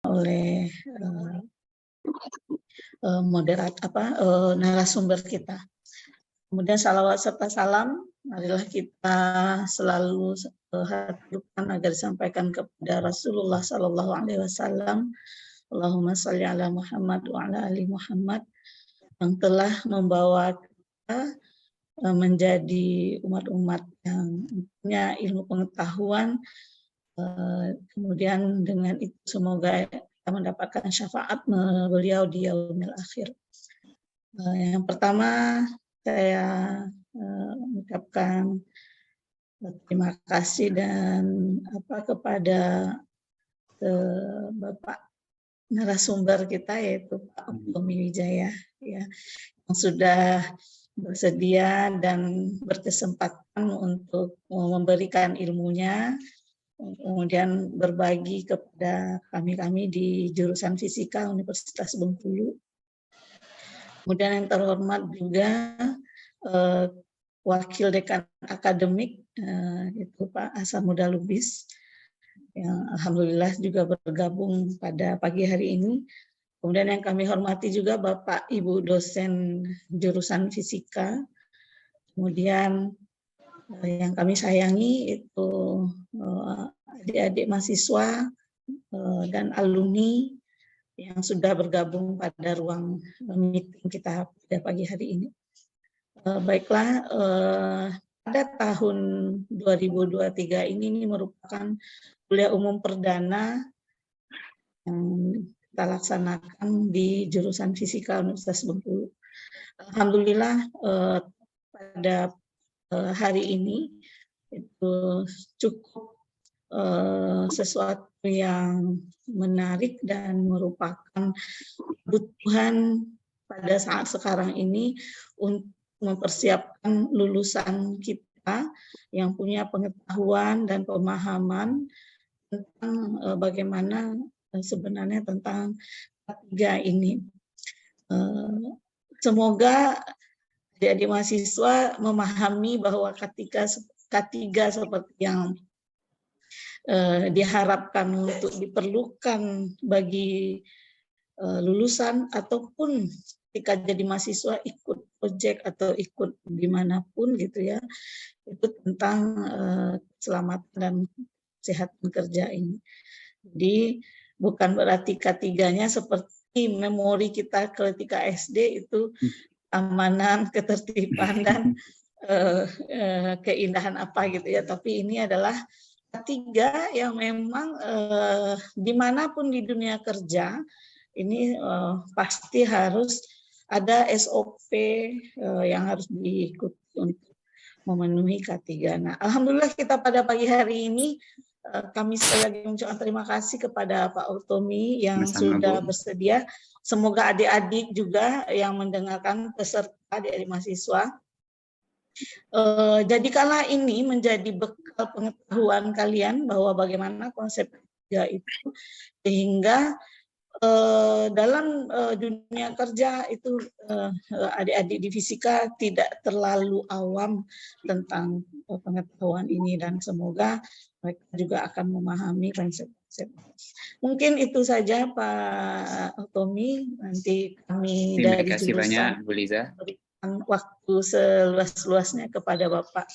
oleh narasumber kita. Kemudian salawat serta salam, marilah kita selalu haturkan agar disampaikan kepada Rasulullah Sallallahu Alaihi Wasallam. Allahumma sholli ala Muhammad wa ala ali Muhammad, yang telah membawa kita menjadi umat-umat yang punya ilmu pengetahuan. Kemudian dengan itu semoga kita mendapatkan syafaat beliau di yaumil akhir. Yang pertama saya mengucapkan terima kasih dan kepada Bapak narasumber kita, yaitu Pak Tommy Wijaya, ya, yang sudah bersedia dan berkesempatan untuk memberikan ilmunya, kemudian berbagi kepada kami di jurusan Fisika Universitas Bengkulu. Kemudian yang terhormat juga Wakil Dekan Akademik, itu Pak Hasanuddin Lubis, yang alhamdulillah juga bergabung pada pagi hari ini. Kemudian yang kami hormati juga Bapak Ibu dosen jurusan Fisika. Kemudian yang kami sayangi itu adik-adik mahasiswa dan alumni yang sudah bergabung pada ruang meeting kita pada pagi hari ini. Baiklah, pada tahun 2023 ini merupakan kuliah umum perdana yang kita laksanakan di jurusan Fisika Universitas Bengkulu. Alhamdulillah pada hari ini itu cukup sesuatu yang menarik dan merupakan kebutuhan pada saat sekarang ini untuk mempersiapkan lulusan kita yang punya pengetahuan dan pemahaman tentang bagaimana sebenarnya tentang K3 ini. Semoga adik-adik mahasiswa memahami bahwa K3 seperti yang diharapkan untuk diperlukan bagi lulusan ataupun ketika jadi mahasiswa ikut proyek atau ikut dimanapun gitu ya, itu tentang keselamatan dan kesehatan kerja ini. Jadi bukan berarti K3-nya seperti memori kita ketika SD itu keamanan, ketertiban dan keindahan apa gitu ya, tapi ini adalah K3 yang memang dimanapun di dunia kerja ini pasti harus ada SOP yang harus diikuti untuk memenuhi K3. Nah, alhamdulillah kita pada pagi hari ini kami sekali lagi mengucapkan terima kasih kepada Pak Tommy yang sudah bersedia. Semoga adik-adik juga yang mendengarkan peserta adik-adik mahasiswa, jadikanlah ini menjadi bekal pengetahuan kalian bahwa bagaimana konsep K3 itu, sehingga dalam dunia kerja itu adik-adik di fisika tidak terlalu awam tentang pengetahuan ini, dan semoga mereka juga akan memahami konsep-konsep. Mungkin itu saja Pak Tommy, nanti kami Terima dari kasih jurusan banyak Bu Liza. Berikan waktu seluas-luasnya kepada Bapak.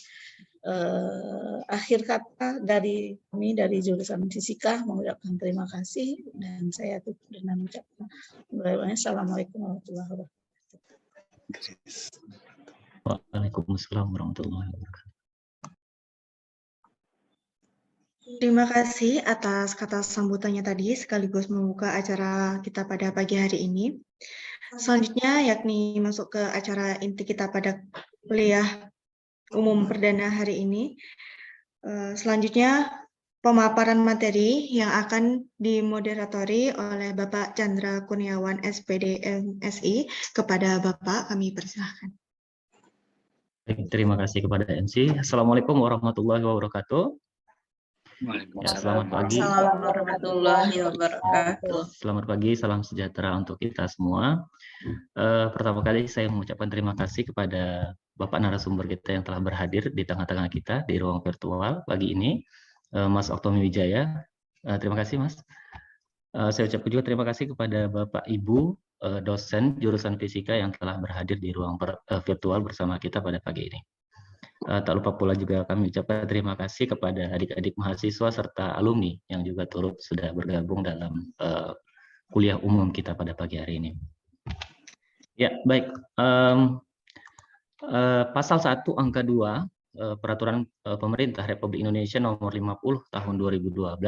Akhir kata dari kami dari jurusan Fisika mengucapkan terima kasih, dan saya tutup dengan mengucapkan Assalamualaikum warahmatullahi wabarakatuh. Waalaikumsalam warahmatullahi wabarakatuh. Terima kasih atas kata sambutannya tadi sekaligus membuka acara kita pada pagi hari ini. Selanjutnya yakni masuk ke acara inti kita pada kuliah umum perdana hari ini. Selanjutnya pemaparan materi yang akan dimoderatori oleh Bapak Chandra Kurniawan SPD MSI. Kepada Bapak kami persilahkan. Terima kasih kepada MC. Assalamualaikum warahmatullahi wabarakatuh. Ya, selamat pagi. Assalamualaikum warahmatullahi wabarakatuh. Selamat pagi, salam sejahtera untuk kita semua. Pertama kali saya mengucapkan terima kasih kepada Bapak narasumber kita yang telah berhadir di tengah-tengah kita di ruang virtual pagi ini, Mas Tommy Wijaya. Terima kasih Mas. Saya ucapkan juga terima kasih kepada Bapak Ibu dosen jurusan fisika yang telah berhadir di ruang virtual bersama kita pada pagi ini. Tak lupa pula juga kami ucapkan terima kasih kepada adik-adik mahasiswa serta alumni yang juga turut sudah bergabung dalam kuliah umum kita pada pagi hari ini. Ya, baik. Pasal 1 angka 2 Peraturan Pemerintah Republik Indonesia nomor 50 tahun 2012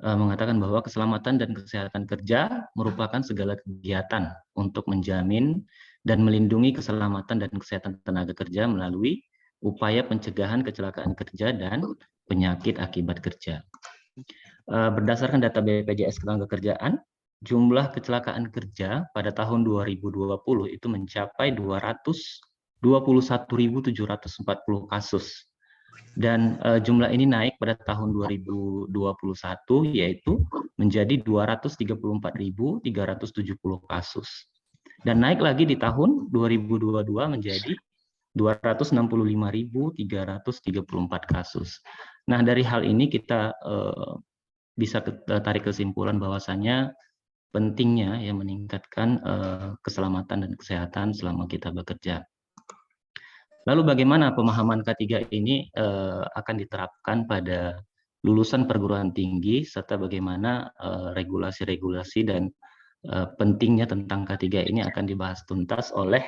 mengatakan bahwa keselamatan dan kesehatan kerja merupakan segala kegiatan untuk menjamin dan melindungi keselamatan dan kesehatan tenaga kerja melalui upaya pencegahan kecelakaan kerja dan penyakit akibat kerja. Berdasarkan data BPJS Ketenagakerjaan, jumlah kecelakaan kerja pada tahun 2020 itu mencapai 221.740 kasus. Dan jumlah ini naik pada tahun 2021 yaitu menjadi 234.370 kasus. Dan naik lagi di tahun 2022 menjadi 265.334 kasus. Nah, dari hal ini kita bisa tarik kesimpulan bahwasannya pentingnya ya meningkatkan keselamatan dan kesehatan selama kita bekerja. Lalu bagaimana pemahaman K3 ini akan diterapkan pada lulusan perguruan tinggi serta bagaimana regulasi-regulasi dan pentingnya tentang K3 ini akan dibahas tuntas oleh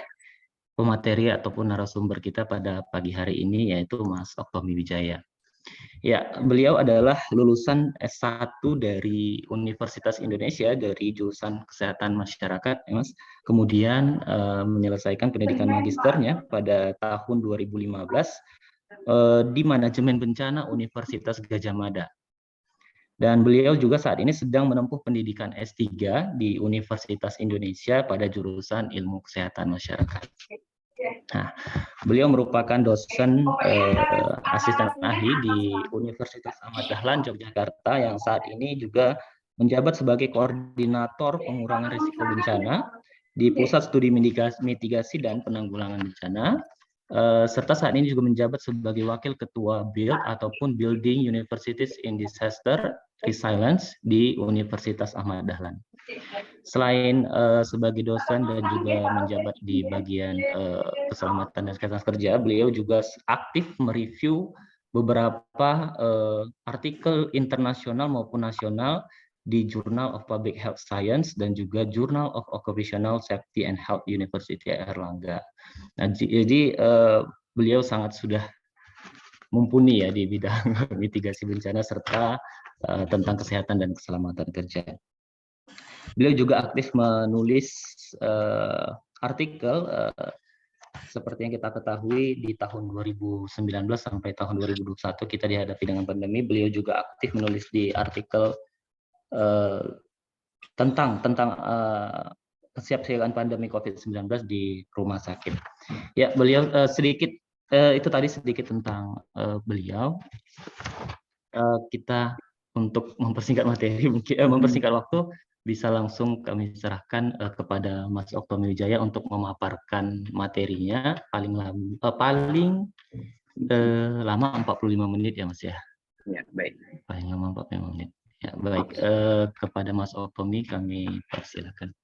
pemateri ataupun narasumber kita pada pagi hari ini, yaitu Mas Oktomi Wijaya. Ya, beliau adalah lulusan S1 dari Universitas Indonesia dari jurusan Kesehatan Masyarakat, ya Mas. Kemudian menyelesaikan pendidikan magisternya pada tahun 2015 di Manajemen Bencana Universitas Gadjah Mada. Dan beliau juga saat ini sedang menempuh pendidikan S3 di Universitas Indonesia pada jurusan Ilmu Kesehatan Masyarakat. Nah, beliau merupakan dosen asisten ahli di Universitas Ahmad Dahlan Yogyakarta yang saat ini juga menjabat sebagai koordinator pengurangan risiko bencana di Pusat Studi Mitigasi dan Penanggulangan Bencana, serta saat ini juga menjabat sebagai wakil ketua BUILD ataupun Building Universities in Disaster Resilience di Universitas Ahmad Dahlan. Selain sebagai dosen dan juga menjabat di bagian keselamatan dan kesehatan kerja, beliau juga aktif mereview beberapa artikel internasional maupun nasional di Journal of Public Health Science dan juga Journal of Occupational Safety and Health University Airlangga. Nah, jadi beliau sangat sudah mumpuni ya di bidang mitigasi bencana serta tentang kesehatan dan keselamatan kerja. Beliau juga aktif menulis artikel seperti yang kita ketahui di tahun 2019 sampai tahun 2021 kita dihadapi dengan pandemi. Beliau juga aktif menulis di artikel tentang kesiapsiagaan pandemi COVID-19 di rumah sakit. Ya, beliau sedikit itu tadi sedikit tentang beliau. Kita untuk mempersingkat materi, mempersingkat waktu, bisa langsung kami serahkan kepada Mas Oktomi Wijaya untuk memaparkan materinya paling lama 45 menit ya Mas ya. Ya, baik. Paling lama 45 menit. Ya, baik. Kepada Mas Oktomi kami persilakan.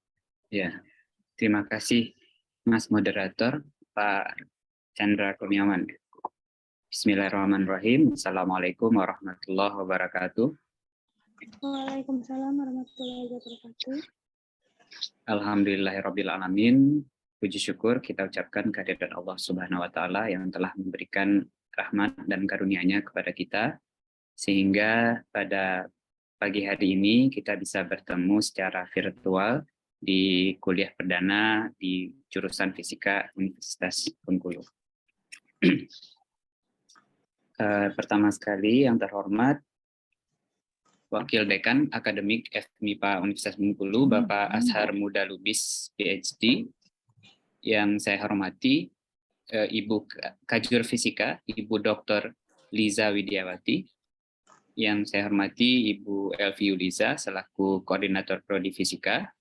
Ya, terima kasih Mas Moderator, Pak Chandra Kurniawan. Bismillahirrahmanirrahim. Assalamualaikum warahmatullahi wabarakatuh. Waalaikumsalam warahmatullahi wabarakatuh. Alhamdulillahirabbil alamin. Puji syukur kita ucapkan kehadirat Allah Subhanahu wa taala yang telah memberikan rahmat dan karunia-Nya kepada kita sehingga pada pagi hari ini kita bisa bertemu secara virtual di kuliah perdana di jurusan Fisika Universitas Bengkulu. Pertama sekali yang terhormat Wakil Dekan Akademik FMIPA Universitas Bengkulu, Bapak Ashar Muda Lubis, PhD. Yang saya hormati Ibu Kajur Fisika, Ibu Dr. Liza Widiawati. Yang saya hormati Ibu Elvi Yuliza, selaku Koordinator Prodi Fisika.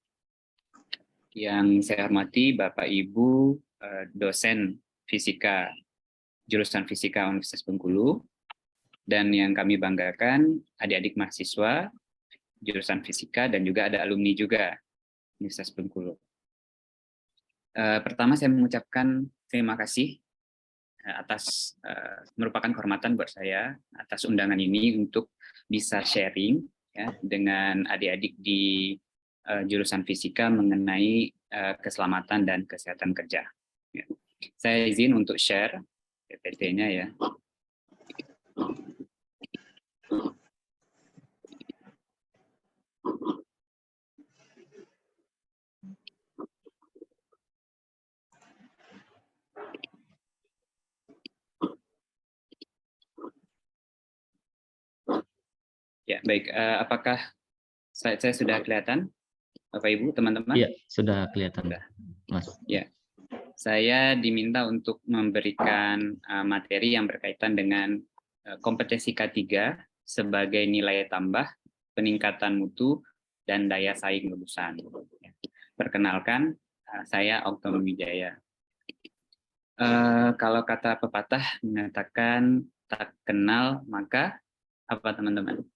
Yang saya hormati Bapak Ibu dosen Fisika, jurusan Fisika Universitas Bengkulu. Dan yang kami banggakan, adik-adik mahasiswa jurusan fisika dan juga ada alumni juga Universitas Bengkulu. Pertama saya mengucapkan terima kasih atas merupakan kehormatan buat saya atas undangan ini untuk bisa sharing ya dengan adik-adik di jurusan fisika mengenai keselamatan dan kesehatan kerja. Ya. Saya izin untuk share PPT-nya ya. Ya, baik. Apakah saya sudah kelihatan, Bapak Ibu, teman-teman? Iya, sudah kelihatan, Mas. Ya, saya diminta untuk memberikan materi yang berkaitan dengan kompetensi K3 sebagai nilai tambah, peningkatan mutu, dan daya saing lulusan. Perkenalkan, saya Oktomi Wijaya. Kalau kata pepatah mengatakan tak kenal maka apa teman-teman?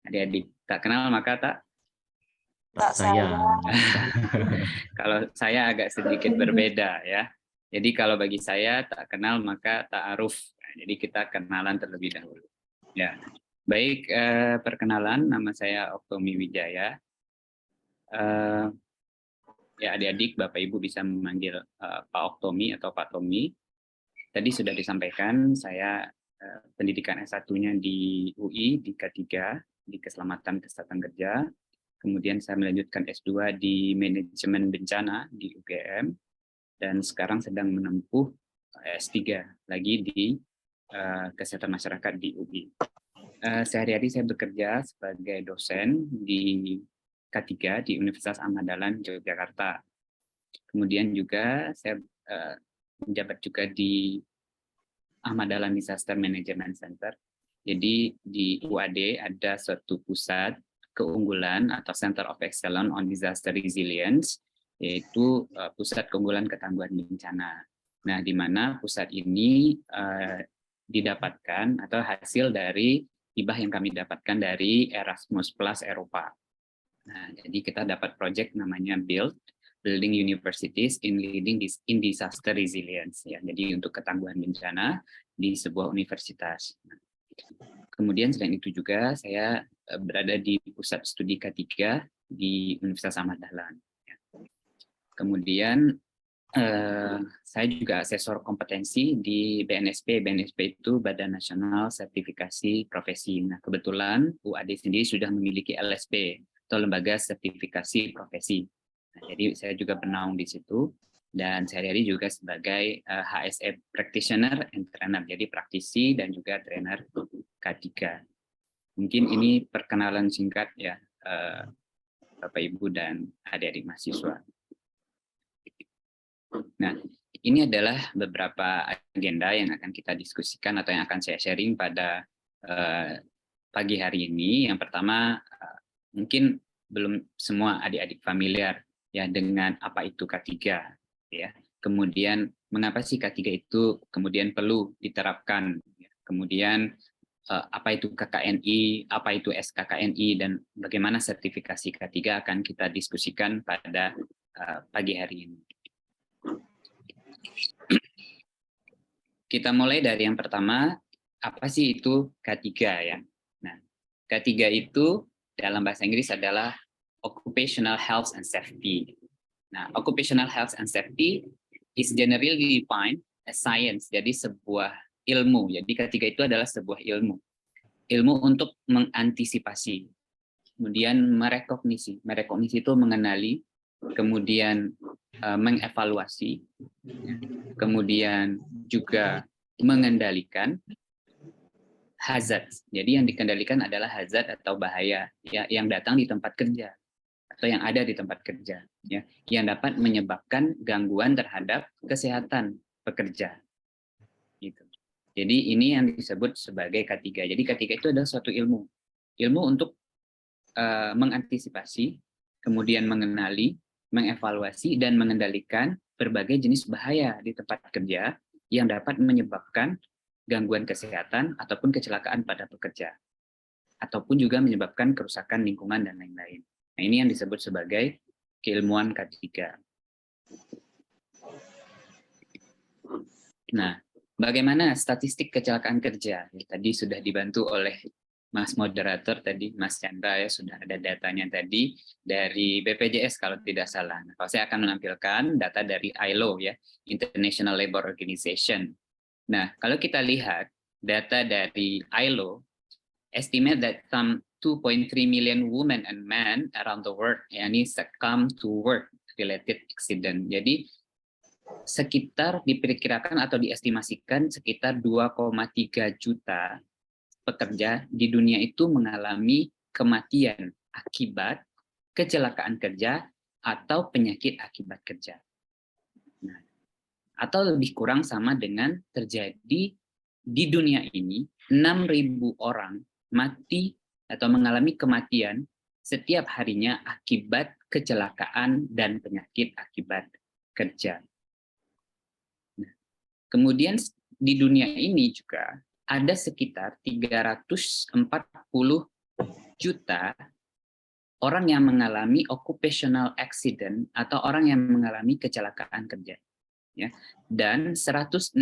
Adik-adik, tak kenal maka tak sayang. Kalau saya agak sedikit berbeda ya. Jadi kalau bagi saya tak kenal maka ta'aruf. Jadi kita kenalan terlebih dahulu. Ya, baik. Perkenalan, nama saya Oktomi Wijaya. Ya adik-adik, Bapak Ibu bisa memanggil Pak Oktomi atau Pak Tomi. Tadi sudah disampaikan saya pendidikan S1-nya di UI di K3 di Keselamatan Kesehatan Kerja. Kemudian saya melanjutkan S2 di Manajemen Bencana di UGM, dan sekarang sedang menempuh S3 lagi di Kesehatan Masyarakat di UI. Sehari-hari saya bekerja sebagai dosen di K3 di Universitas Ahmad Dahlan, Yogyakarta. Kemudian juga saya menjabat juga di Ahmad Dahlan Disaster Management Center. Jadi di UAD ada suatu pusat keunggulan atau Center of Excellence on Disaster Resilience, yaitu pusat keunggulan ketangguhan bencana. Nah, di mana pusat ini didapatkan atau hasil dari hibah yang kami dapatkan dari Erasmus Plus Eropa. Nah, jadi kita dapat proyek namanya Building Universities in Leading in Disaster Resilience. Ya, jadi untuk ketangguhan bencana di sebuah universitas. Kemudian selain itu juga saya berada di pusat studi K3 di Universitas Ahmad Dahlan. Kemudian saya juga asesor kompetensi di BNSP. BNSP itu Badan Nasional Sertifikasi Profesi. Nah, kebetulan UAD sendiri sudah memiliki LSP atau Lembaga Sertifikasi Profesi. Nah, jadi saya juga bernaung di situ. Dan sehari-hari juga sebagai HSE Practitioner and Trainer, jadi praktisi dan juga trainer K3. Mungkin ini perkenalan singkat ya, Bapak Ibu dan adik-adik mahasiswa. Nah, ini adalah beberapa agenda yang akan kita diskusikan atau yang akan saya sharing pada pagi hari ini. Yang pertama, mungkin belum semua adik-adik familiar ya dengan apa itu K3. Ya. Kemudian mengapa sih K3 itu kemudian perlu diterapkan? Kemudian apa itu KKNI, apa itu SKKNI, dan bagaimana sertifikasi K3 akan kita diskusikan pada pagi hari ini. Kita mulai dari yang pertama, apa sih itu K3 ya? Nah, K3 itu dalam bahasa Inggris adalah Occupational Health and Safety. Nah, occupational health and safety is generally defined as science, jadi sebuah ilmu. Jadi K3 itu adalah sebuah ilmu. Ilmu untuk mengantisipasi, kemudian merekognisi. Merekognisi itu mengenali, kemudian mengevaluasi, kemudian juga mengendalikan hazard. Jadi yang dikendalikan adalah hazard atau bahaya ya, yang datang di tempat kerja atau yang ada di tempat kerja, ya, yang dapat menyebabkan gangguan terhadap kesehatan pekerja. Gitu. Jadi ini yang disebut sebagai K3. Jadi K3 itu adalah suatu ilmu untuk mengantisipasi, kemudian mengenali, mengevaluasi, dan mengendalikan berbagai jenis bahaya di tempat kerja yang dapat menyebabkan gangguan kesehatan ataupun kecelakaan pada pekerja. ataupun juga menyebabkan kerusakan lingkungan dan lain-lain. Nah, ini yang disebut sebagai keilmuan K3. Nah, bagaimana statistik kecelakaan kerja? Tadi sudah dibantu oleh Mas moderator tadi, Mas Chandra ya, sudah ada datanya tadi dari BPJS kalau tidak salah. Nah, kalau saya akan menampilkan data dari ILO ya, International Labour Organization. Nah, kalau kita lihat data dari ILO, estimate that some 2.3 million women and men around the world yakni succumb to work related accident. Jadi sekitar diperkirakan atau diestimasikan sekitar 2,3 juta pekerja di dunia itu mengalami kematian akibat kecelakaan kerja atau penyakit akibat kerja. Nah, atau lebih kurang sama dengan terjadi di dunia ini 6.000 orang mati atau mengalami kematian setiap harinya akibat kecelakaan dan penyakit akibat kerja. Nah, kemudian di dunia ini juga ada sekitar 340 juta orang yang mengalami occupational accident atau orang yang mengalami kecelakaan kerja. Ya, dan 160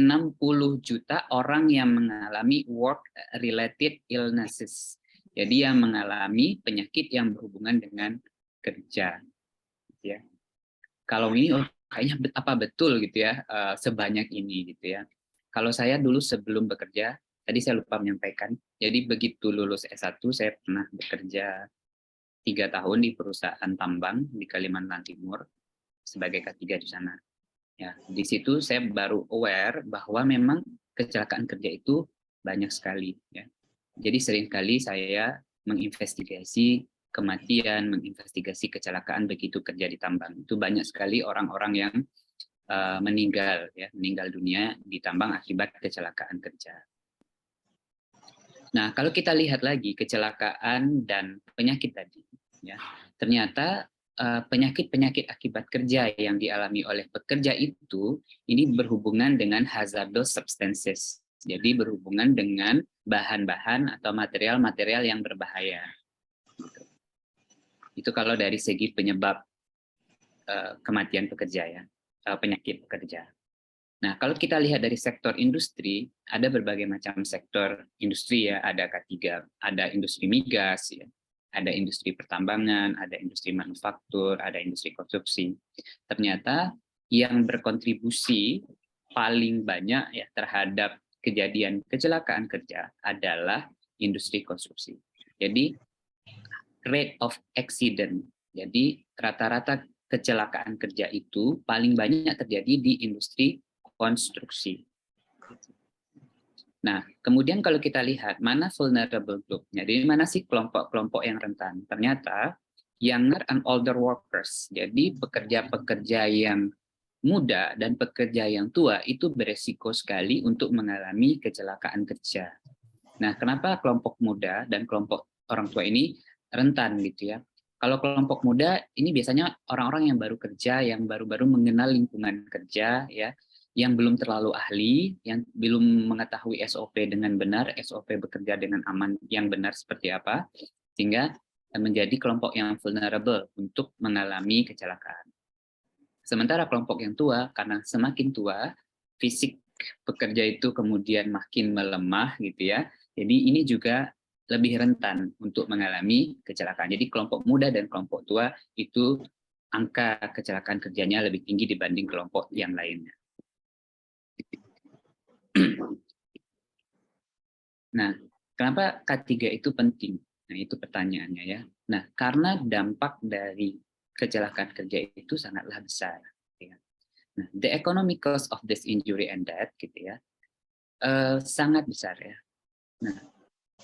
juta orang yang mengalami work-related illnesses. Jadi yang mengalami penyakit yang berhubungan dengan kerja. Ya. Kalau ini kayaknya apa betul gitu ya, sebanyak ini gitu ya. Kalau saya dulu sebelum bekerja, tadi saya lupa menyampaikan, jadi begitu lulus S1 saya pernah bekerja 3 tahun di perusahaan tambang di Kalimantan Timur sebagai K3 di sana. Ya, di situ saya baru aware bahwa memang kecelakaan kerja itu banyak sekali. Ya. Jadi seringkali saya menginvestigasi kematian, menginvestigasi kecelakaan begitu kerja di tambang. Itu banyak sekali orang-orang yang meninggal dunia di tambang akibat kecelakaan kerja. Nah, kalau kita lihat lagi kecelakaan dan penyakit tadi, ya, ternyata penyakit-penyakit akibat kerja yang dialami oleh pekerja itu ini berhubungan dengan hazardous substances. Jadi berhubungan dengan bahan-bahan atau material-material yang berbahaya. Itu kalau dari segi penyebab kematian pekerja ya, penyakit pekerja. Nah, kalau kita lihat dari sektor industri, ada berbagai macam sektor industri ya, ada K3, ada industri migas ya, ada industri pertambangan, ada industri manufaktur, ada industri konstruksi. Ternyata yang berkontribusi paling banyak ya terhadap kejadian kecelakaan kerja adalah industri konstruksi. Jadi rate of accident, jadi rata-rata kecelakaan kerja itu paling banyak terjadi di industri konstruksi. Nah, kemudian kalau kita lihat mana vulnerable group, jadi mana sih kelompok-kelompok yang rentan? Ternyata younger and older workers, jadi pekerja-pekerja yang muda dan pekerja yang tua itu beresiko sekali untuk mengalami kecelakaan kerja. Nah, kenapa kelompok muda dan kelompok orang tua ini rentan gitu ya? Kalau kelompok muda ini biasanya orang-orang yang baru kerja, yang baru-baru mengenal lingkungan kerja ya, yang belum terlalu ahli, yang belum mengetahui SOP dengan benar, SOP bekerja dengan aman yang benar seperti apa, sehingga menjadi kelompok yang vulnerable untuk mengalami kecelakaan. Sementara kelompok yang tua, karena semakin tua, fisik pekerja itu kemudian makin melemah gitu ya, jadi ini juga lebih rentan untuk mengalami kecelakaan. Jadi kelompok muda dan kelompok tua itu angka kecelakaan kerjanya lebih tinggi dibanding kelompok yang lainnya. Nah, kenapa K3 itu penting? Nah, itu pertanyaannya ya. Nah, karena dampak dari kecelakaan kerja itu sangatlah besar. Ya. Nah, the economic cost of this injury and death, gitu ya, sangat besar ya. Nah,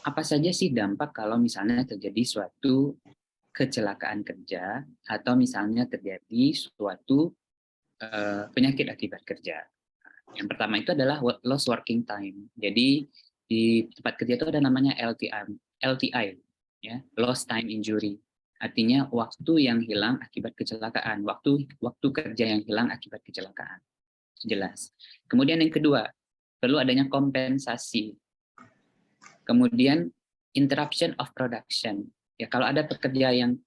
apa saja sih dampak kalau misalnya terjadi suatu kecelakaan kerja atau misalnya terjadi suatu penyakit akibat kerja? Yang pertama itu adalah lost working time. Jadi di tempat kerja itu ada namanya LTI ya, lost time injury. Artinya waktu yang hilang akibat kecelakaan, waktu kerja yang hilang akibat kecelakaan. Jelas. Kemudian yang kedua, perlu adanya kompensasi. Kemudian interruption of production. Ya, kalau ada pekerja yang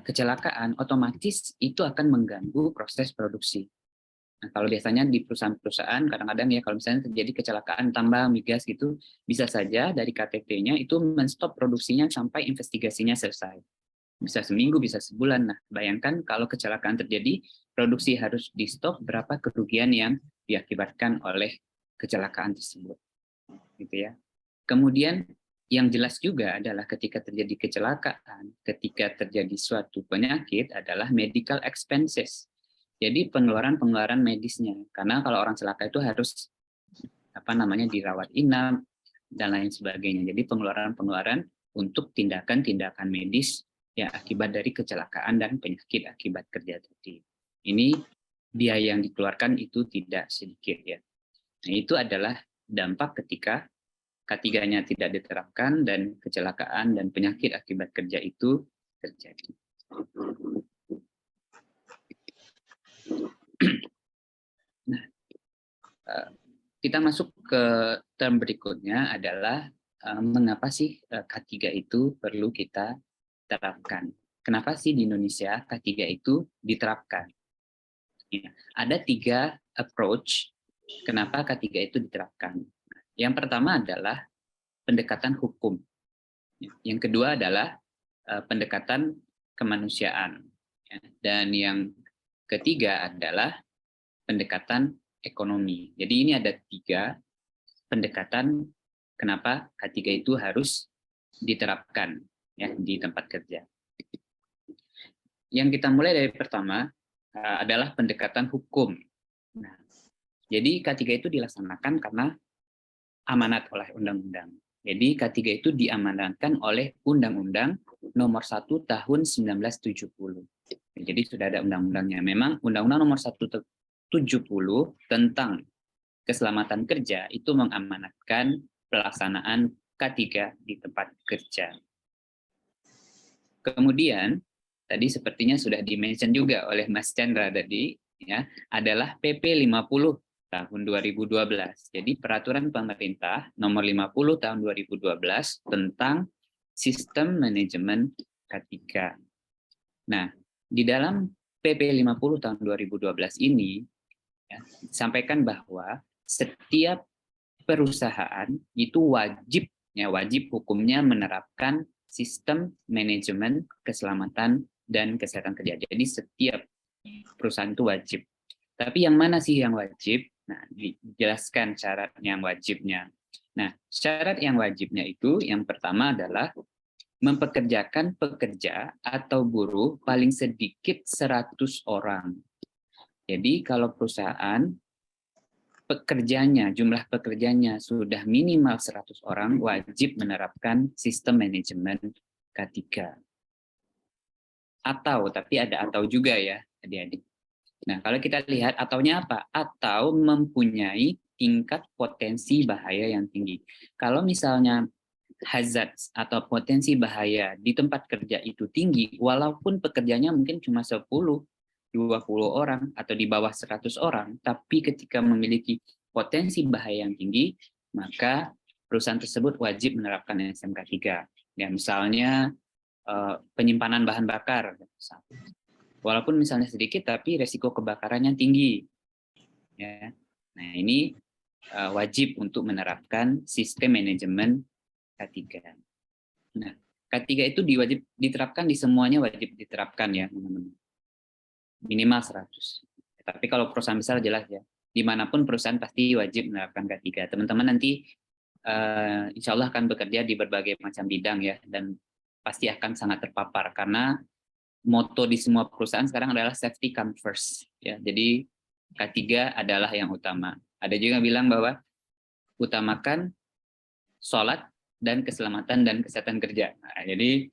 kecelakaan, otomatis itu akan mengganggu proses produksi. Nah, kalau biasanya di perusahaan-perusahaan kadang-kadang ya kalau misalnya terjadi kecelakaan tambang migas gitu, bisa saja dari KTT-nya itu menstop produksinya sampai investigasinya selesai. Bisa seminggu, bisa sebulan. Nah, bayangkan kalau kecelakaan terjadi, produksi harus di stop, berapa kerugian yang diakibatkan oleh kecelakaan tersebut. Gitu ya. Kemudian yang jelas juga adalah ketika terjadi kecelakaan, ketika terjadi suatu penyakit adalah medical expenses. Jadi pengeluaran-pengeluaran medisnya. Karena kalau orang celaka itu harus dirawat inap dan lain sebagainya. Jadi pengeluaran-pengeluaran untuk tindakan-tindakan medis yang akibat dari kecelakaan dan penyakit akibat kerja tadi. Ini biaya yang dikeluarkan itu tidak sedikit ya. Nah, itu adalah dampak ketika K3-nya tidak diterapkan dan kecelakaan dan penyakit akibat kerja itu terjadi. Nah, kita masuk ke term berikutnya adalah mengapa sih K3 itu perlu kita terapkan. Kenapa sih di Indonesia K3 itu diterapkan? Ya, ada 3 approach kenapa K3 itu diterapkan. Yang pertama adalah pendekatan hukum. Yang kedua adalah pendekatan kemanusiaan. Dan yang ketiga adalah pendekatan ekonomi. Jadi ini ada 3 pendekatan kenapa K3 itu harus diterapkan ya di tempat kerja. Yang kita mulai dari pertama adalah pendekatan hukum. Nah, jadi K3 itu dilaksanakan karena amanat oleh undang-undang. Jadi K3 itu diamanatkan oleh Undang-Undang Nomor 1 Tahun 1970. Jadi sudah ada undang-undangnya. Memang Undang-Undang Nomor 1 70 tentang keselamatan kerja itu mengamanatkan pelaksanaan K3 di tempat kerja. Kemudian tadi sepertinya sudah di-mention juga oleh Mas Chandra tadi ya, adalah PP 50 tahun 2012. Jadi peraturan pemerintah nomor 50 tahun 2012 tentang sistem manajemen K3. Nah, di dalam PP 50 tahun 2012 ini ya, sampaikan bahwa setiap perusahaan itu wajib hukumnya menerapkan sistem manajemen keselamatan dan kesehatan kerja. Jadi setiap perusahaan itu wajib. Tapi yang mana sih yang wajib? Nah, dijelaskan syarat yang wajibnya. Nah, syarat yang wajibnya itu yang pertama adalah mempekerjakan pekerja atau buruh paling sedikit 100 orang. Jadi kalau perusahaan jumlah pekerjanya sudah minimal 100 orang, wajib menerapkan sistem manajemen K3. Tapi ada atau juga ya, adik-adik. Nah, kalau kita lihat ataunya apa? Atau mempunyai tingkat potensi bahaya yang tinggi. Kalau misalnya hazard atau potensi bahaya di tempat kerja itu tinggi, walaupun pekerjanya mungkin cuma 10, 20 orang, atau di bawah 100 orang, tapi ketika memiliki potensi bahaya yang tinggi, maka perusahaan tersebut wajib menerapkan SMK 3. Ya, misalnya penyimpanan bahan bakar. Walaupun misalnya sedikit, tapi resiko kebakarannya tinggi. Ya. Nah, ini wajib untuk menerapkan sistem manajemen K3. Nah, K3 itu diterapkan di semuanya, wajib diterapkan ya, teman-teman. Minimal 100. Tapi kalau perusahaan besar jelas ya, dimanapun perusahaan pasti wajib menerapkan K3. Teman-teman nanti insya Allah akan bekerja di berbagai macam bidang ya, dan pasti akan sangat terpapar karena moto di semua perusahaan sekarang adalah safety come first ya. Jadi K3 adalah yang utama. Ada juga yang bilang bahwa utamakan sholat dan keselamatan dan kesehatan kerja. Nah, jadi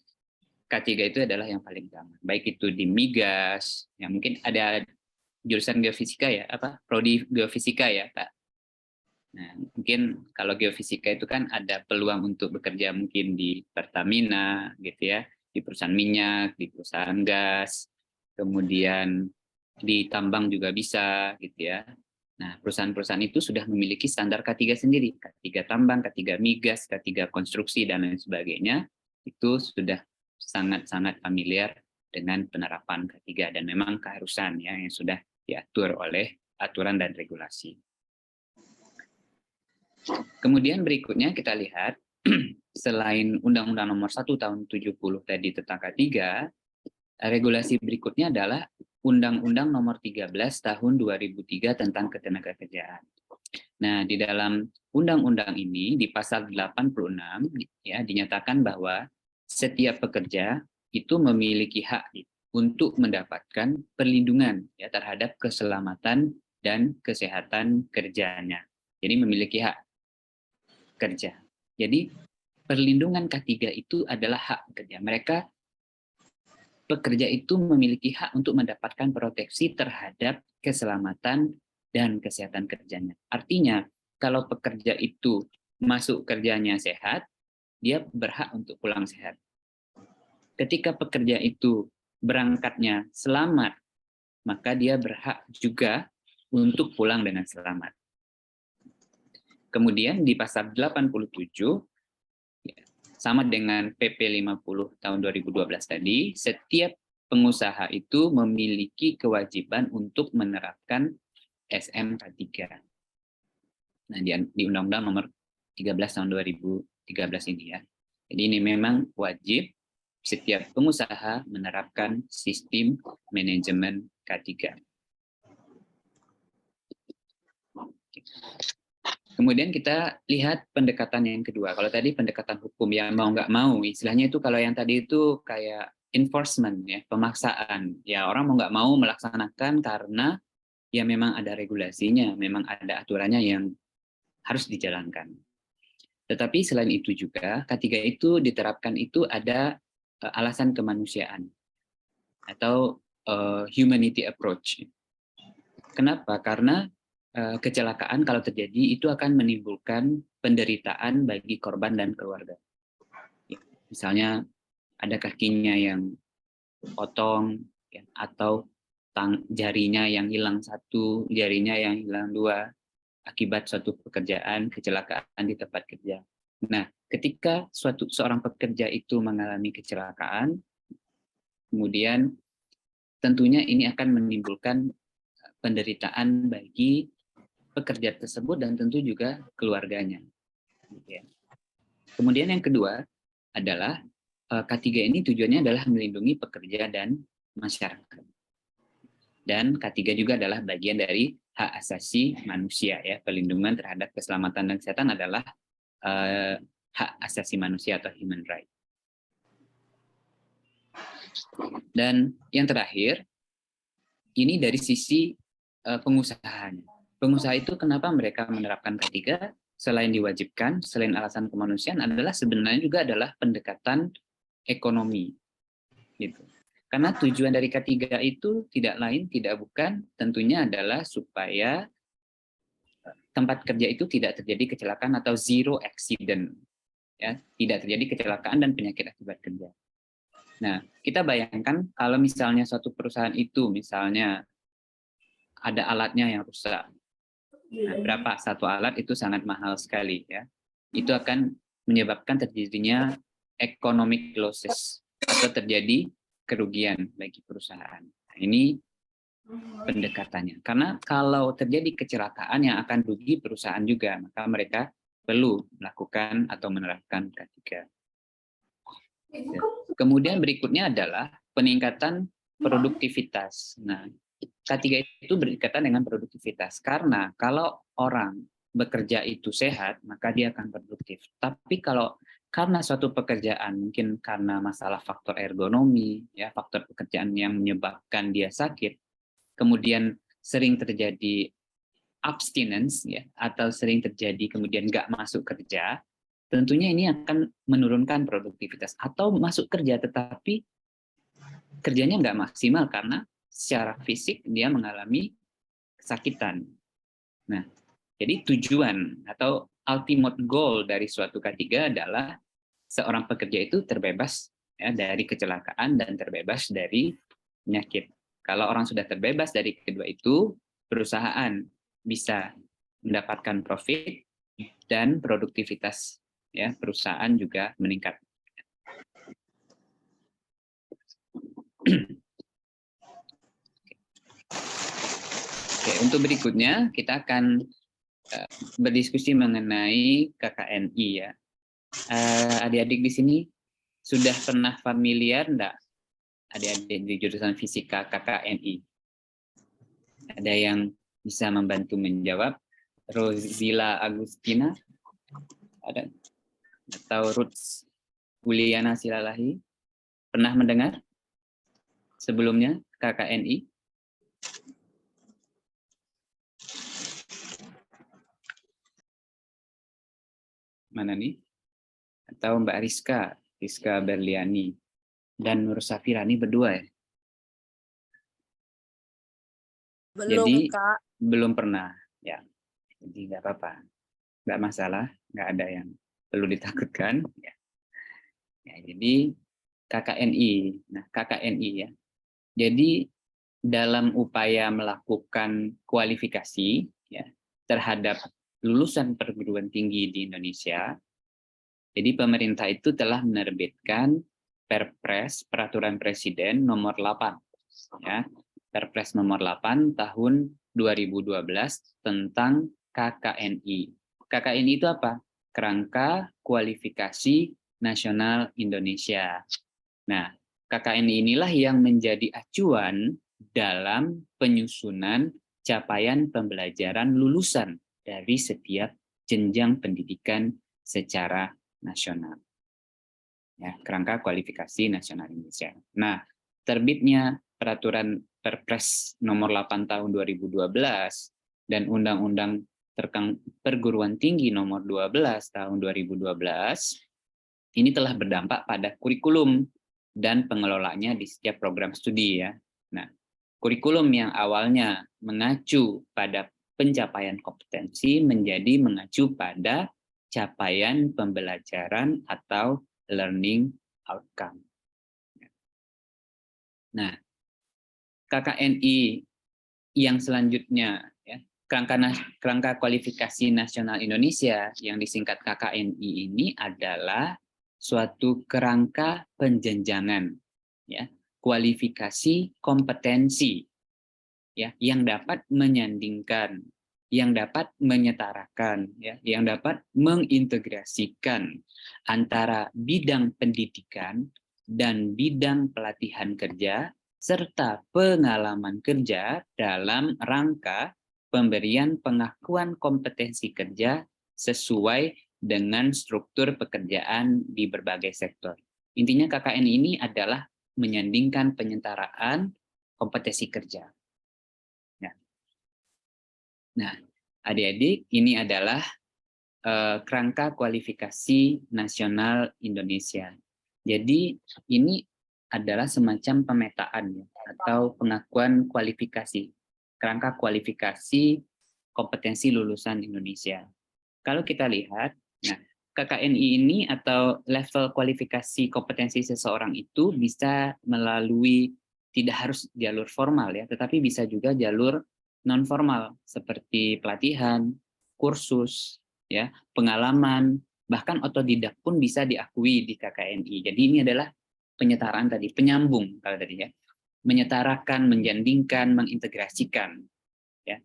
K3 itu adalah yang paling utama. Baik itu di migas, ya mungkin ada jurusan geofisika ya, prodi geofisika ya, Pak. Nah, mungkin kalau geofisika itu kan ada peluang untuk bekerja mungkin di Pertamina gitu ya, di perusahaan minyak, di perusahaan gas, kemudian di tambang juga bisa gitu ya. Nah, perusahaan-perusahaan itu sudah memiliki standar K3 sendiri, K3 tambang, K3 migas, K3 konstruksi, dan lain sebagainya, itu sudah sangat-sangat familiar dengan penerapan K3, dan memang keharusan ya yang sudah diatur oleh aturan dan regulasi. Kemudian berikutnya kita lihat, selain Undang-Undang Nomor 1 Tahun 70 tadi tentang K3, regulasi berikutnya adalah Undang-Undang Nomor 13 Tahun 2003 tentang Ketenagakerjaan. Nah, di dalam undang-undang ini di pasal 86 ya dinyatakan bahwa setiap pekerja itu memiliki hak untuk mendapatkan perlindungan ya terhadap keselamatan dan kesehatan kerjanya. Jadi memiliki hak kerja. Jadi perlindungan K3 itu adalah hak kerja. Pekerja itu memiliki hak untuk mendapatkan proteksi terhadap keselamatan dan kesehatan kerjanya. Artinya, kalau pekerja itu masuk kerjanya sehat, dia berhak untuk pulang sehat. Ketika pekerja itu berangkatnya selamat, maka dia berhak juga untuk pulang dengan selamat. Kemudian di pasal 87, sama dengan PP 50 tahun 2012 tadi, setiap pengusaha itu memiliki kewajiban untuk menerapkan SMK3. Nah, di Undang-Undang Nomor 13 tahun 2013 ini ya. Jadi ini memang wajib setiap pengusaha menerapkan sistem manajemen K3. Kemudian kita lihat pendekatan yang kedua. Kalau tadi pendekatan hukum yang mau nggak mau, istilahnya itu kalau yang tadi itu kayak enforcement ya, pemaksaan. Ya orang mau nggak mau melaksanakan karena ya memang ada regulasinya, memang ada aturannya yang harus dijalankan. Tetapi selain itu juga K3 itu diterapkan itu ada alasan kemanusiaan atau humanity approach. Kenapa? Karena kecelakaan kalau terjadi itu akan menimbulkan penderitaan bagi korban dan keluarga. Misalnya ada kakinya yang potong ya, atau jarinya yang hilang satu, jarinya yang hilang dua akibat suatu pekerjaan, kecelakaan di tempat kerja. Nah, ketika seorang pekerja itu mengalami kecelakaan, kemudian tentunya ini akan menimbulkan penderitaan bagi pekerja tersebut dan tentu juga keluarganya. Kemudian yang kedua adalah K3 ini tujuannya adalah melindungi pekerja dan masyarakat. Dan K3 juga adalah bagian dari hak asasi manusia ya, perlindungan terhadap keselamatan dan kesehatan adalah hak asasi manusia atau human right. Dan yang terakhir, ini dari sisi pengusahanya. Pengusaha itu kenapa mereka menerapkan K3 selain diwajibkan, selain alasan kemanusiaan adalah sebenarnya juga adalah pendekatan ekonomi. Gitu. Karena tujuan dari K3 itu tidak lain, tidak bukan, tentunya adalah supaya tempat kerja itu tidak terjadi kecelakaan atau zero accident. Ya, tidak terjadi kecelakaan dan penyakit akibat kerja. Nah, kita bayangkan kalau misalnya suatu perusahaan itu misalnya ada alatnya yang rusak. Nah, berapa satu alat itu sangat mahal sekali ya. Itu akan menyebabkan terjadinya economic losses atau terjadi kerugian bagi perusahaan. Nah, ini pendekatannya. Karena kalau terjadi kecelakaan yang akan rugi perusahaan juga, maka mereka perlu melakukan atau menerapkan K3. Kemudian berikutnya adalah peningkatan produktivitas. Nah, K3 itu berkaitan dengan produktivitas, karena kalau orang bekerja itu sehat, maka dia akan produktif. Tapi kalau karena suatu pekerjaan, mungkin karena masalah faktor ergonomi, ya faktor pekerjaan yang menyebabkan dia sakit, kemudian sering terjadi abstinence, ya, atau sering terjadi kemudian nggak masuk kerja, tentunya ini akan menurunkan produktivitas. Atau masuk kerja tetapi kerjanya nggak maksimal karena secara fisik dia mengalami kesakitan. Nah, jadi tujuan atau ultimate goal dari suatu K3 adalah seorang pekerja itu terbebas ya, dari kecelakaan dan terbebas dari penyakit. Kalau orang sudah terbebas dari kedua itu, perusahaan bisa mendapatkan profit dan produktivitas ya perusahaan juga meningkat. Oke, untuk berikutnya kita akan berdiskusi mengenai KKNI ya. Adik-adik di sini sudah pernah familiar enggak adik-adik di jurusan fisika KKNI? Ada yang bisa membantu menjawab? Rozila Agustina ada, atau Ruth Wuliana Silalahi pernah mendengar sebelumnya KKNI? Mana nih? Atau Mbak Rizka Berliani dan Nur Safirani berdua ya? Belum, Jadi Kak. belum pernah ya. Jadi nggak apa-apa, nggak masalah, nggak ada yang perlu ditakutkan. Ya. Ya, jadi KKNI, nah KKNI ya. Jadi dalam upaya melakukan kualifikasi ya terhadap lulusan perguruan tinggi di Indonesia, jadi pemerintah itu telah menerbitkan Perpres Peraturan Presiden nomor 8 ya. Perpres nomor 8 tahun 2012 tentang KKNI. KKNI itu apa? Kerangka Kualifikasi Nasional Indonesia. Nah, KKNI inilah yang menjadi acuan dalam penyusunan capaian pembelajaran lulusan dari setiap jenjang pendidikan secara nasional. Ya, kerangka kualifikasi nasional Indonesia. Nah, terbitnya peraturan Perpres nomor 8 tahun 2012 dan Undang-Undang Perguruan Tinggi nomor 12 tahun 2012 ini telah berdampak pada kurikulum dan pengelolanya di setiap program studi ya. Nah, kurikulum yang awalnya mengacu pada pencapaian kompetensi menjadi mengacu pada capaian pembelajaran atau learning outcome. Nah, KKNI yang selanjutnya ya, kerangka kualifikasi nasional Indonesia yang disingkat KKNI ini adalah suatu kerangka penjenjangan ya, kualifikasi kompetensi ya yang dapat menyandingkan, yang dapat menyetarakan ya, yang dapat mengintegrasikan antara bidang pendidikan dan bidang pelatihan kerja serta pengalaman kerja dalam rangka pemberian pengakuan kompetensi kerja sesuai dengan struktur pekerjaan di berbagai sektor. Intinya KKN ini adalah menyandingkan penyetaraan kompetensi kerja. Nah, adik-adik, ini adalah kerangka kualifikasi nasional Indonesia. Jadi ini adalah semacam pemetaan ya, atau pengakuan kualifikasi, kerangka kualifikasi kompetensi lulusan Indonesia. Kalau kita lihat, nah KKNI ini atau level kualifikasi kompetensi seseorang itu bisa melalui tidak harus jalur formal ya, tetapi bisa juga jalur non formal seperti pelatihan, kursus, ya, pengalaman, bahkan otodidak pun bisa diakui di KKNI. Jadi ini adalah penyetaraan tadi, penyambung kalau tadi ya, menyetarakan, menjandingkan, mengintegrasikan. Ya.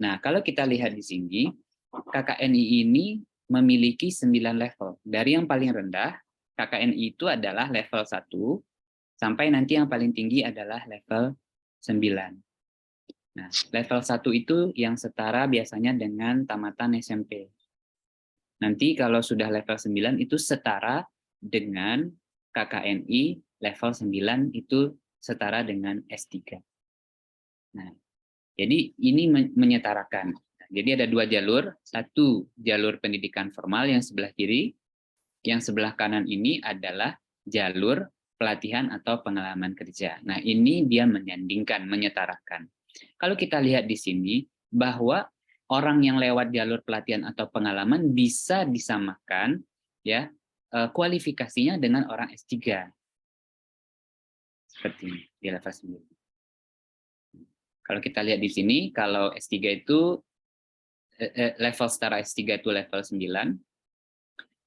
Nah, kalau kita lihat di sini, KKNI ini memiliki 9 level. Dari yang paling rendah, KKNI itu adalah level 1, sampai nanti yang paling tinggi adalah level 9. Nah, level 1 itu yang setara biasanya dengan tamatan SMP. Nanti kalau sudah level 9 itu setara dengan KKNI, level 9 itu setara dengan S3. Nah, jadi ini menyetarakan. Jadi ada 2 jalur, satu jalur pendidikan formal yang sebelah kiri, yang sebelah kanan ini adalah jalur pelatihan atau pengalaman kerja. Nah, ini dia menyandingkan, menyetarakan. Kalau kita lihat di sini bahwa orang yang lewat jalur pelatihan atau pengalaman bisa disamakan ya kualifikasinya dengan orang S3. Seperti ini di level 9. Kalau kita lihat di sini, kalau S3 itu level setara S3 itu level 9,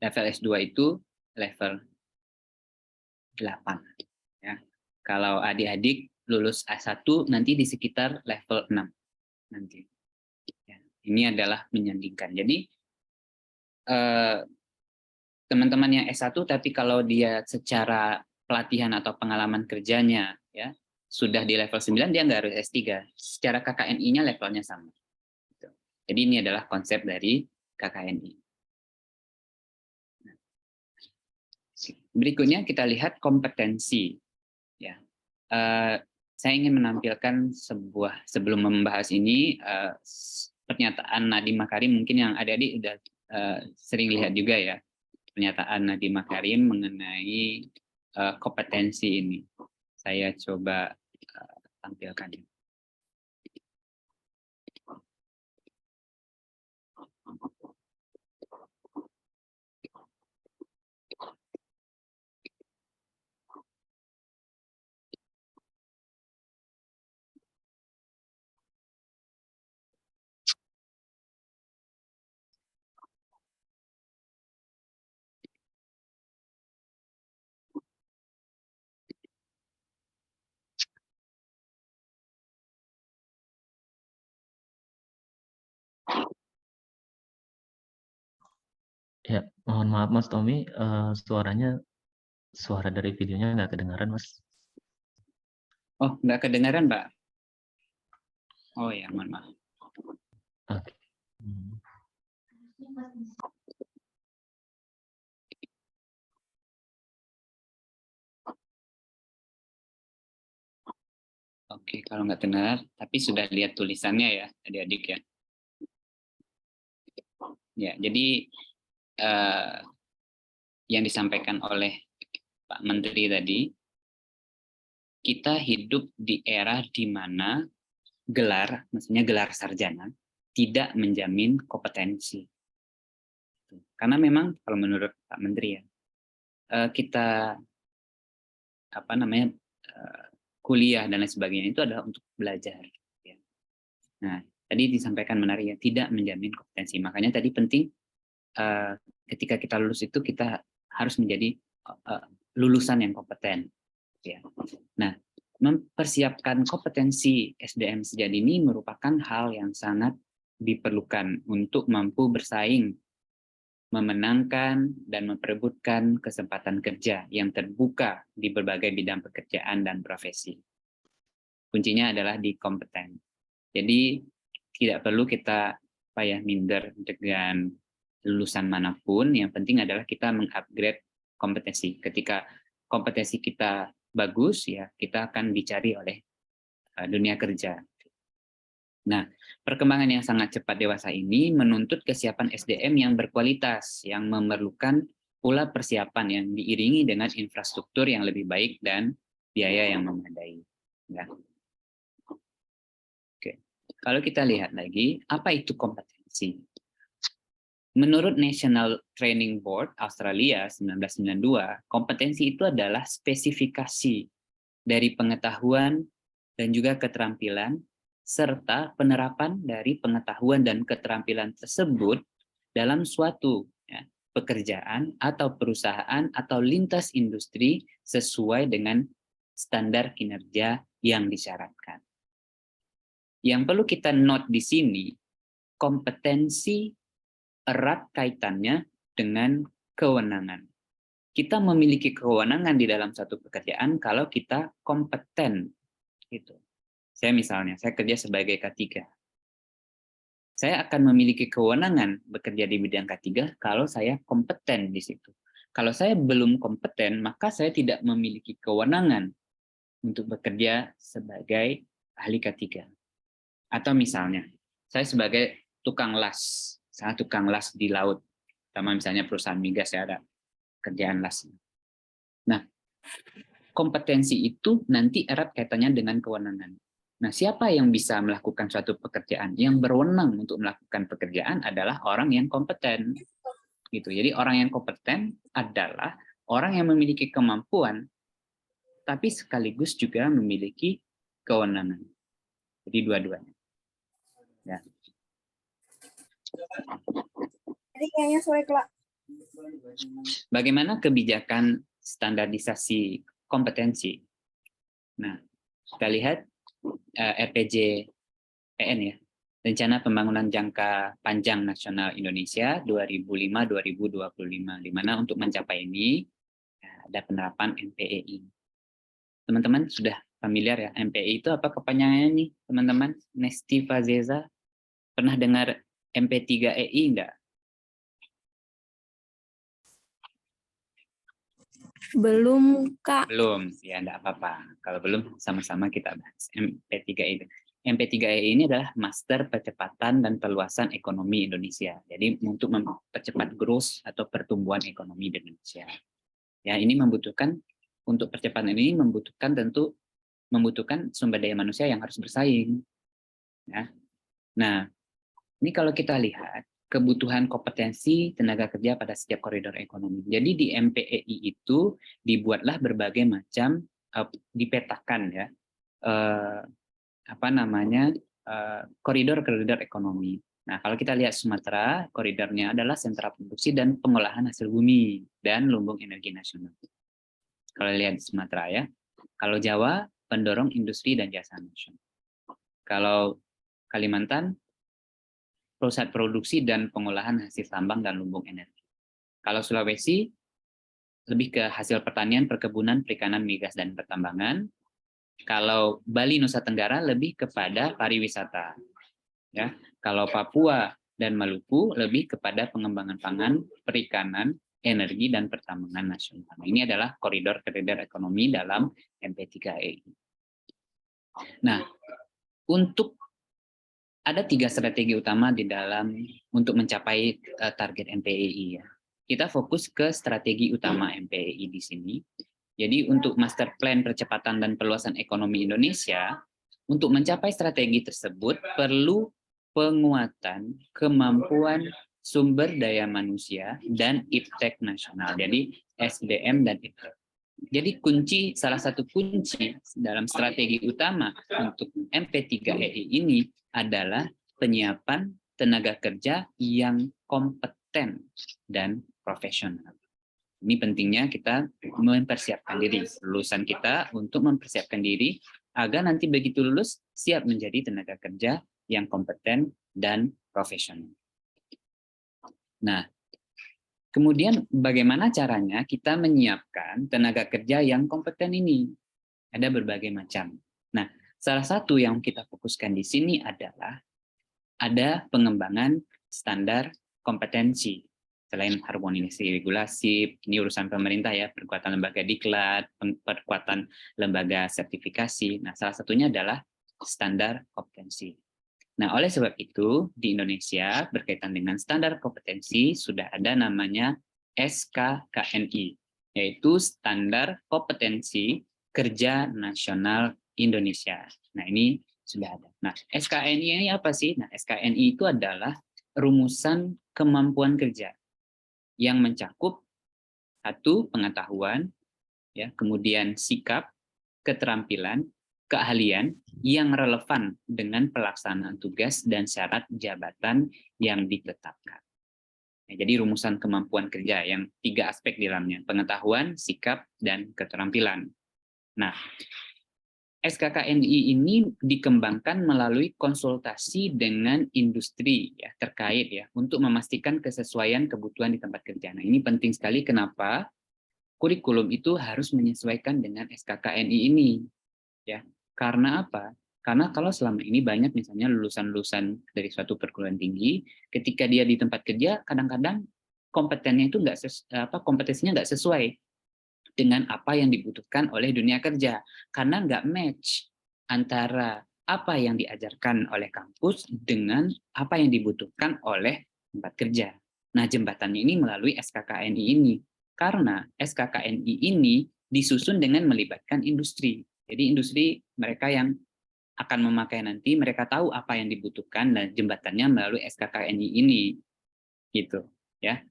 level S2 itu level 8. Ya. Kalau adik-adik lulus A1 nanti di sekitar level 6 nanti. Ya. Ini adalah menyandingkan. Jadi teman-teman yang S1 tapi kalau dia secara pelatihan atau pengalaman kerjanya ya sudah di level 9, dia nggak harus S3. Secara KKNI-nya levelnya sama. Jadi ini adalah konsep dari KKNI. Berikutnya kita lihat kompetensi. Ya, saya ingin menampilkan sebelum membahas ini pernyataan Nadiem Makarim, mungkin yang adik-adik sudah sering lihat juga ya pernyataan Nadiem Makarim mengenai kompetensi ini. Saya coba tampilkan. Ya, mohon maaf Mas Tommy, suara dari videonya nggak kedengaran Mas. Oh, nggak kedengaran, Mbak? Oh ya, mohon maaf. Oke. Oke, kalau nggak dengar, tapi sudah lihat tulisannya ya, adik-adik ya. Ya, jadi yang disampaikan oleh Pak Menteri tadi, kita hidup di era di mana gelar, maksudnya gelar sarjana, tidak menjamin kompetensi. Karena memang kalau menurut Pak Menteri ya, kita kuliah dan lain sebagainya itu adalah untuk belajar. Ya. Nah, tadi disampaikan menarik ya, tidak menjamin kompetensi. Makanya tadi penting ketika kita lulus itu kita harus menjadi lulusan yang kompeten. Ya. Nah, mempersiapkan kompetensi SDM sejak dini merupakan hal yang sangat diperlukan untuk mampu bersaing, memenangkan dan memperebutkan kesempatan kerja yang terbuka di berbagai bidang pekerjaan dan profesi. Kuncinya adalah di kompeten. Jadi tidak perlu kita minder dengan lulusan manapun, yang penting adalah kita mengupgrade kompetensi. Ketika kompetensi kita bagus, ya kita akan dicari oleh dunia kerja. Nah, perkembangan yang sangat cepat dewasa ini menuntut kesiapan SDM yang berkualitas, yang memerlukan pula persiapan yang diiringi dengan infrastruktur yang lebih baik dan biaya yang memadai. Ya. Oke, kalau kita lihat lagi, apa itu kompetensi? Menurut National Training Board Australia 1992, kompetensi itu adalah spesifikasi dari pengetahuan dan juga keterampilan serta penerapan dari pengetahuan dan keterampilan tersebut dalam suatu pekerjaan atau perusahaan atau lintas industri sesuai dengan standar kinerja yang disyaratkan. Yang perlu kita note di sini, kompetensi erat kaitannya dengan kewenangan. Kita memiliki kewenangan di dalam satu pekerjaan kalau kita kompeten. Gitu. Saya kerja sebagai K3. Saya akan memiliki kewenangan bekerja di bidang K3 kalau saya kompeten di situ. Kalau saya belum kompeten, maka saya tidak memiliki kewenangan untuk bekerja sebagai ahli K3. Atau misalnya, saya sebagai tukang las, tukang las di laut, sama misalnya perusahaan migas ya ada kerjaan las. Nah, kompetensi itu nanti erat kaitannya dengan kewenangan. Nah, siapa yang bisa melakukan suatu pekerjaan? Yang berwenang untuk melakukan pekerjaan adalah orang yang kompeten. Gitu. Jadi orang yang kompeten adalah orang yang memiliki kemampuan, tapi sekaligus juga memiliki kewenangan. Jadi dua-duanya. Ya. Jadi kayaknya sore kelak. Bagaimana kebijakan standarisasi kompetensi? Nah, kita lihat RPG EN ya, Rencana Pembangunan Jangka Panjang Nasional Indonesia 2005-2025, di mana untuk mencapai ini ada penerapan MPEI. Teman-teman sudah familiar ya, MPEI itu apa kepanjangannya nih, teman-teman? Nesti Fazeza, pernah dengar MP3EI enggak? Belum, Kak. Belum, ya enggak apa-apa. Kalau belum, sama-sama kita bahas MP3EI. MP3EI ini adalah Master Percepatan dan Perluasan Ekonomi Indonesia. Jadi untuk mempercepat growth atau pertumbuhan ekonomi di Indonesia. Ya, ini membutuhkan, untuk percepatan ini membutuhkan sumber daya manusia yang harus bersaing. Ya. Nah, ini kalau kita lihat kebutuhan kompetensi tenaga kerja pada setiap koridor ekonomi. Jadi di MPEI itu dibuatlah berbagai macam dipetakan ya koridor-koridor ekonomi. Nah, kalau kita lihat Sumatera, koridornya adalah sentra produksi dan pengolahan hasil bumi dan lumbung energi nasional. Kalau lihat di Sumatera ya. Kalau Jawa, pendorong industri dan jasa nasional. Kalau Kalimantan, pusat produksi dan pengolahan hasil tambang dan lumbung energi. Kalau Sulawesi, lebih ke hasil pertanian, perkebunan, perikanan, migas, dan pertambangan. Kalau Bali, Nusa Tenggara, lebih kepada pariwisata. Ya. Kalau Papua dan Maluku, lebih kepada pengembangan pangan, perikanan, energi, dan pertambangan nasional. Ini adalah koridor-koridor ekonomi dalam MP3EI. Nah, ada 3 strategi utama di dalam untuk mencapai target MPEI ya. Kita fokus ke strategi utama MPEI di sini. Jadi untuk Master Plan Percepatan dan Perluasan Ekonomi Indonesia, untuk mencapai strategi tersebut perlu penguatan kemampuan sumber daya manusia dan iptek nasional. Jadi SDM dan iptek. Jadi salah satu kunci dalam strategi utama untuk MP3EI ini adalah penyiapan tenaga kerja yang kompeten dan profesional. Ini pentingnya kita mempersiapkan diri, lulusan kita untuk mempersiapkan diri agar nanti begitu lulus siap menjadi tenaga kerja yang kompeten dan profesional. Nah, kemudian bagaimana caranya kita menyiapkan tenaga kerja yang kompeten ini? Ada berbagai macam. Nah, salah satu yang kita fokuskan di sini adalah ada pengembangan standar kompetensi. Selain harmonisasi regulasi, ini urusan pemerintah ya, perkuatan lembaga diklat, perkuatan lembaga sertifikasi. Nah, salah satunya adalah standar kompetensi. Nah, oleh sebab itu, di Indonesia berkaitan dengan standar kompetensi sudah ada namanya SKKNI, yaitu Standar Kompetensi Kerja Nasional Indonesia. Nah, ini sudah ada. Nah, SKNI ini apa sih? Nah, SKNI itu adalah rumusan kemampuan kerja yang mencakup 1, pengetahuan, ya, kemudian sikap, keterampilan, keahlian yang relevan dengan pelaksanaan tugas dan syarat jabatan yang ditetapkan. Nah, jadi rumusan kemampuan kerja yang 3 aspek di dalamnya, pengetahuan, sikap, dan keterampilan. Nah, SKKNI ini dikembangkan melalui konsultasi dengan industri ya, terkait ya, untuk memastikan kesesuaian kebutuhan di tempat kerja. Nah, ini penting sekali kenapa kurikulum itu harus menyesuaikan dengan SKKNI ini. Ya, karena apa? Karena kalau selama ini banyak misalnya lulusan-lulusan dari suatu perguruan tinggi, ketika dia di tempat kerja kadang-kadang kompetensinya itu kompetensinya nggak sesuai dengan apa yang dibutuhkan oleh dunia kerja, karena nggak match antara apa yang diajarkan oleh kampus dengan apa yang dibutuhkan oleh tempat kerja. Nah, jembatannya ini melalui SKKNI ini, karena SKKNI ini disusun dengan melibatkan industri. Jadi industri mereka yang akan memakai nanti, mereka tahu apa yang dibutuhkan dan jembatannya melalui SKKNI ini, gitu ya.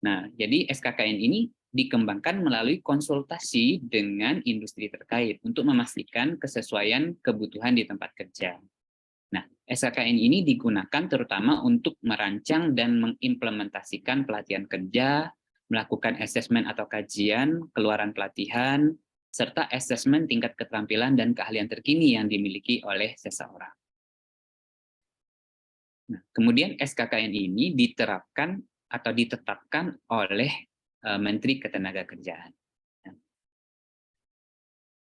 Nah, jadi SKKNI ini dikembangkan melalui konsultasi dengan industri terkait untuk memastikan kesesuaian kebutuhan di tempat kerja. Nah, SKKN ini digunakan terutama untuk merancang dan mengimplementasikan pelatihan kerja, melakukan asesmen atau kajian, keluaran pelatihan, serta asesmen tingkat keterampilan dan keahlian terkini yang dimiliki oleh seseorang. Nah, kemudian SKKN ini diterapkan atau ditetapkan oleh Menteri Ketenagakerjaan.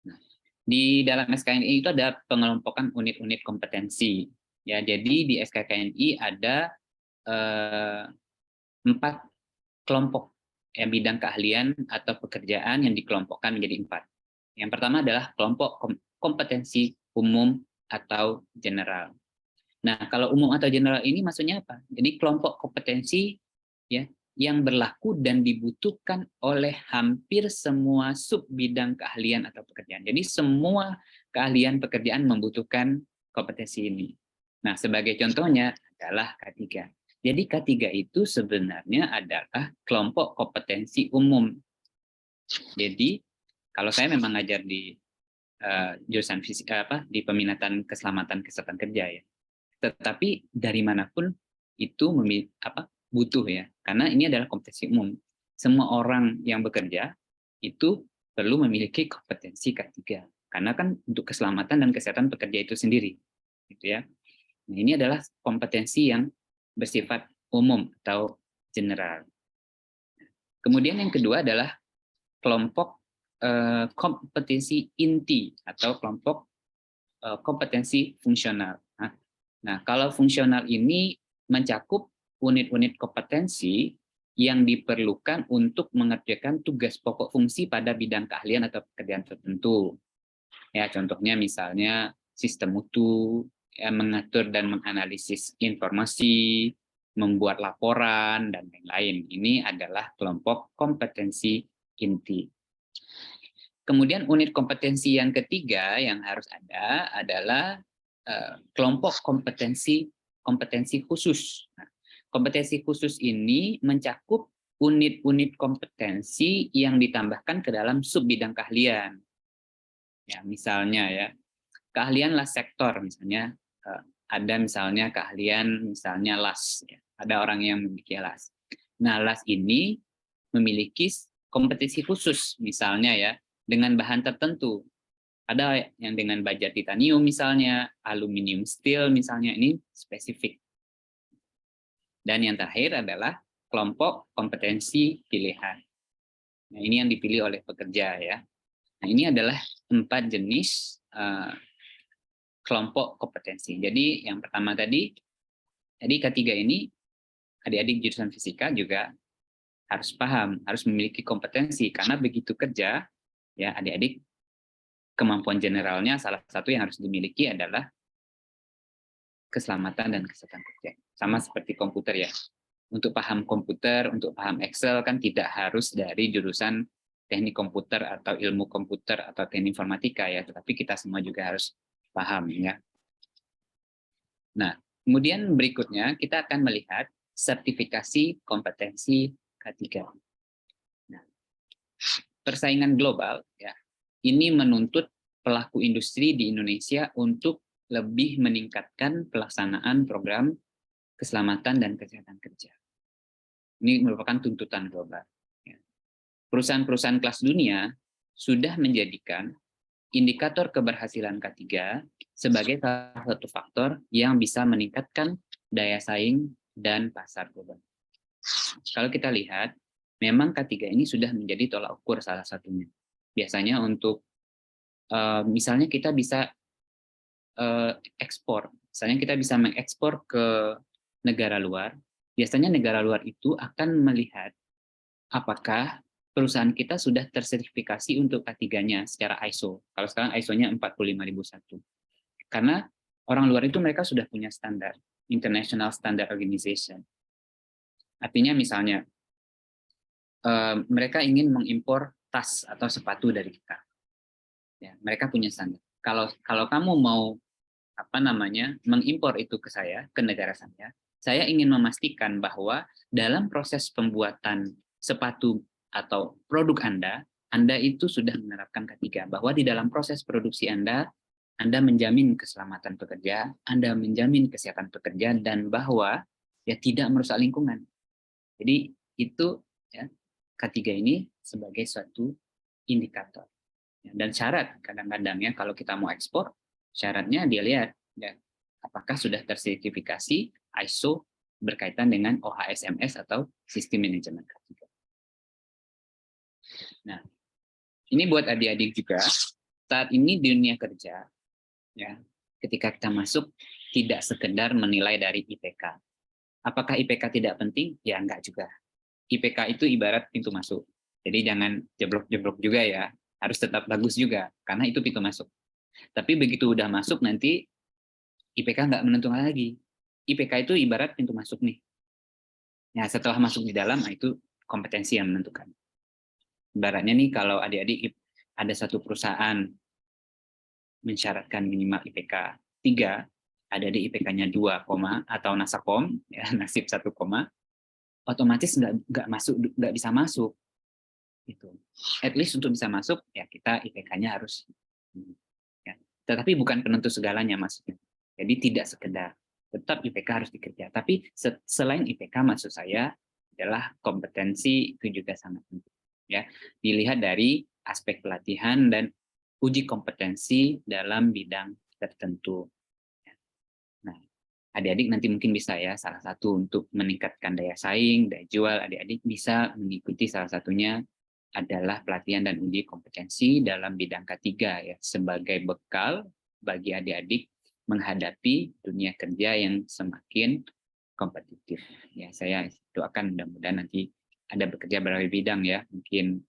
Nah, di dalam SKKNI itu ada pengelompokan unit-unit kompetensi. Ya, jadi di SKKNI ada 4 kelompok bidang keahlian atau pekerjaan yang dikelompokkan menjadi 4. Yang pertama adalah kelompok kompetensi umum atau general. Nah, kalau umum atau general ini maksudnya apa? Jadi kelompok kompetensi ya yang berlaku dan dibutuhkan oleh hampir semua sub bidang keahlian atau pekerjaan. Jadi semua keahlian pekerjaan membutuhkan kompetensi ini. Nah, sebagai contohnya adalah K3. Jadi K3 itu sebenarnya adalah kelompok kompetensi umum. Jadi kalau saya memang ngajar di jurusan fisika di peminatan keselamatan kesehatan kerja ya. Tetapi dari manapun itu butuh ya, karena ini adalah kompetensi umum. Semua orang yang bekerja itu perlu memiliki kompetensi K3, karena kan untuk keselamatan dan kesehatan pekerja itu sendiri, gitu ya. Nah, ini adalah kompetensi yang bersifat umum atau general. Kemudian yang kedua adalah kelompok kompetensi inti atau kelompok kompetensi fungsional. Nah, kalau fungsional ini mencakup unit-unit kompetensi yang diperlukan untuk mengerjakan tugas pokok fungsi pada bidang keahlian atau pekerjaan tertentu. Ya, contohnya misalnya sistem mutu, ya, mengatur dan menganalisis informasi, membuat laporan, dan lain-lain. Ini adalah kelompok kompetensi inti. Kemudian unit kompetensi yang ketiga yang harus ada adalah kelompok kompetensi khusus. Nah, kompetensi khusus ini mencakup unit-unit kompetensi yang ditambahkan ke dalam sub bidang keahlian. Ya, misalnya ya, keahlian las sektor misalnya ada misalnya keahlian misalnya las. Ya, ada orang yang memiliki las. Nah, las ini memiliki kompetensi khusus misalnya ya dengan bahan tertentu. Ada yang dengan baja titanium misalnya, aluminium steel misalnya, ini spesifik. Dan yang terakhir adalah kelompok kompetensi pilihan. Nah, ini yang dipilih oleh pekerja ya. Nah, ini adalah 4 jenis kelompok kompetensi. Jadi yang pertama tadi K3 ini adik-adik jurusan fisika juga harus paham, harus memiliki kompetensi karena begitu kerja ya adik-adik kemampuan generalnya salah satu yang harus dimiliki adalah keselamatan dan kesehatan kerja. Sama seperti komputer ya. Untuk paham komputer, untuk paham Excel kan tidak harus dari jurusan teknik komputer atau ilmu komputer atau teknik informatika ya, tetapi kita semua juga harus paham ya. Nah, kemudian berikutnya kita akan melihat sertifikasi kompetensi K3. Nah, persaingan global ya. Ini menuntut pelaku industri di Indonesia untuk lebih meningkatkan pelaksanaan program keselamatan dan kesehatan kerja. Ini merupakan tuntutan global. Perusahaan-perusahaan kelas dunia sudah menjadikan indikator keberhasilan K3 sebagai salah satu faktor yang bisa meningkatkan daya saing dan pasar global. Kalau kita lihat, memang K3 ini sudah menjadi tolak ukur salah satunya. Biasanya untuk misalnya kita bisa ekspor, misalnya kita bisa mengekspor ke negara luar, biasanya negara luar itu akan melihat apakah perusahaan kita sudah tersertifikasi untuk K3-nya secara ISO. Kalau sekarang ISO-nya 45001. Karena orang luar itu mereka sudah punya standar, International Standard Organization. Artinya misalnya mereka ingin mengimpor tas atau sepatu dari kita. Ya, mereka punya standar. Kalau kamu mau mengimpor itu ke saya, ke negara saya ingin memastikan bahwa dalam proses pembuatan sepatu atau produk Anda itu sudah menerapkan K3, bahwa di dalam proses produksi Anda Anda menjamin keselamatan pekerja, Anda menjamin kesehatan pekerja, dan bahwa ya tidak merusak lingkungan. Jadi itu ya, K3 ini sebagai suatu indikator. Dan syarat kadang-kadang ya kalau kita mau ekspor, syaratnya dia lihat ya, apakah sudah tersertifikasi ISO berkaitan dengan OHSMS atau sistem manajemen K3. Nah, ini buat adik-adik juga, saat ini di dunia kerja, ya, ketika kita masuk tidak sekedar menilai dari IPK. Apakah IPK tidak penting? Ya enggak juga. IPK itu ibarat pintu masuk. Jadi jangan jeblok-jeblok juga ya. Harus tetap bagus juga, karena itu pintu masuk. Tapi begitu udah masuk nanti, IPK nggak menentukan lagi. IPK itu ibarat pintu masuk nih. Nah, setelah masuk di dalam, itu kompetensi yang menentukan. Ibaratnya nih, kalau adik-adik ada satu perusahaan mensyaratkan minimal IPK 3, ada di IPK-nya 2, atau nasakom, ya, nasib 1, otomatis nggak bisa masuk. Gitu. At least untuk bisa masuk, ya kita IPK-nya harus. Ya. Tetapi bukan penentu segalanya maksudnya. Jadi tidak sekedar, tetap IPK harus dikerja. Tapi selain IPK maksud saya adalah kompetensi itu juga sangat penting. Ya, dilihat dari aspek pelatihan dan uji kompetensi dalam bidang tertentu. Nah, adik-adik nanti mungkin bisa ya salah satu untuk meningkatkan daya saing, daya jual, adik-adik bisa mengikuti salah satunya adalah pelatihan dan uji kompetensi dalam bidang K3 ya, sebagai bekal bagi adik-adik menghadapi dunia kerja yang semakin kompetitif. Ya, saya doakan mudah-mudahan nanti ada bekerja berbagai bidang ya, mungkin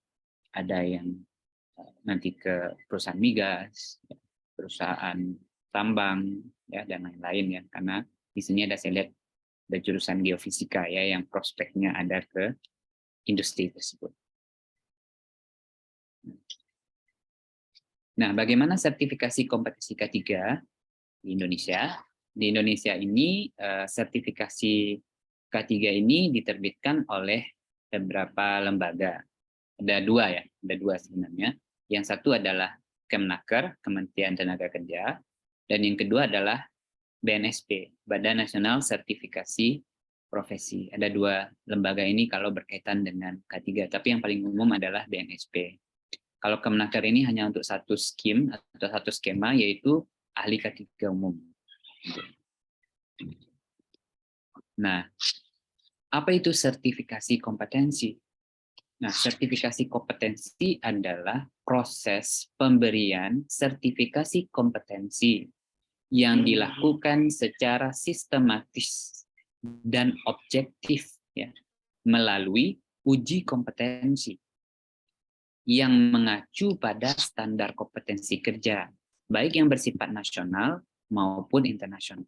ada yang nanti ke perusahaan migas, perusahaan tambang ya, dan lain-lain ya, karena di sini ada saya lihat ada jurusan geofisika ya yang prospeknya ada ke industri tersebut. Nah, bagaimana sertifikasi kompetensi K3 di Indonesia? Di Indonesia ini sertifikasi K3 ini diterbitkan oleh beberapa lembaga. Ada dua sebenarnya. Yang satu adalah Kemnaker, Kementerian Tenaga Kerja, dan yang kedua adalah BNSP, Badan Nasional Sertifikasi Profesi. Ada dua lembaga ini kalau berkaitan dengan K3, tapi yang paling umum adalah BNSP. Kalau Kemnaker ini hanya untuk satu skim atau satu skema, yaitu ahli K3 umum. Nah, apa itu sertifikasi kompetensi? Nah, sertifikasi kompetensi adalah proses pemberian sertifikasi kompetensi yang dilakukan secara sistematis dan objektif ya, melalui uji kompetensi yang mengacu pada standar kompetensi kerja, baik yang bersifat nasional maupun internasional.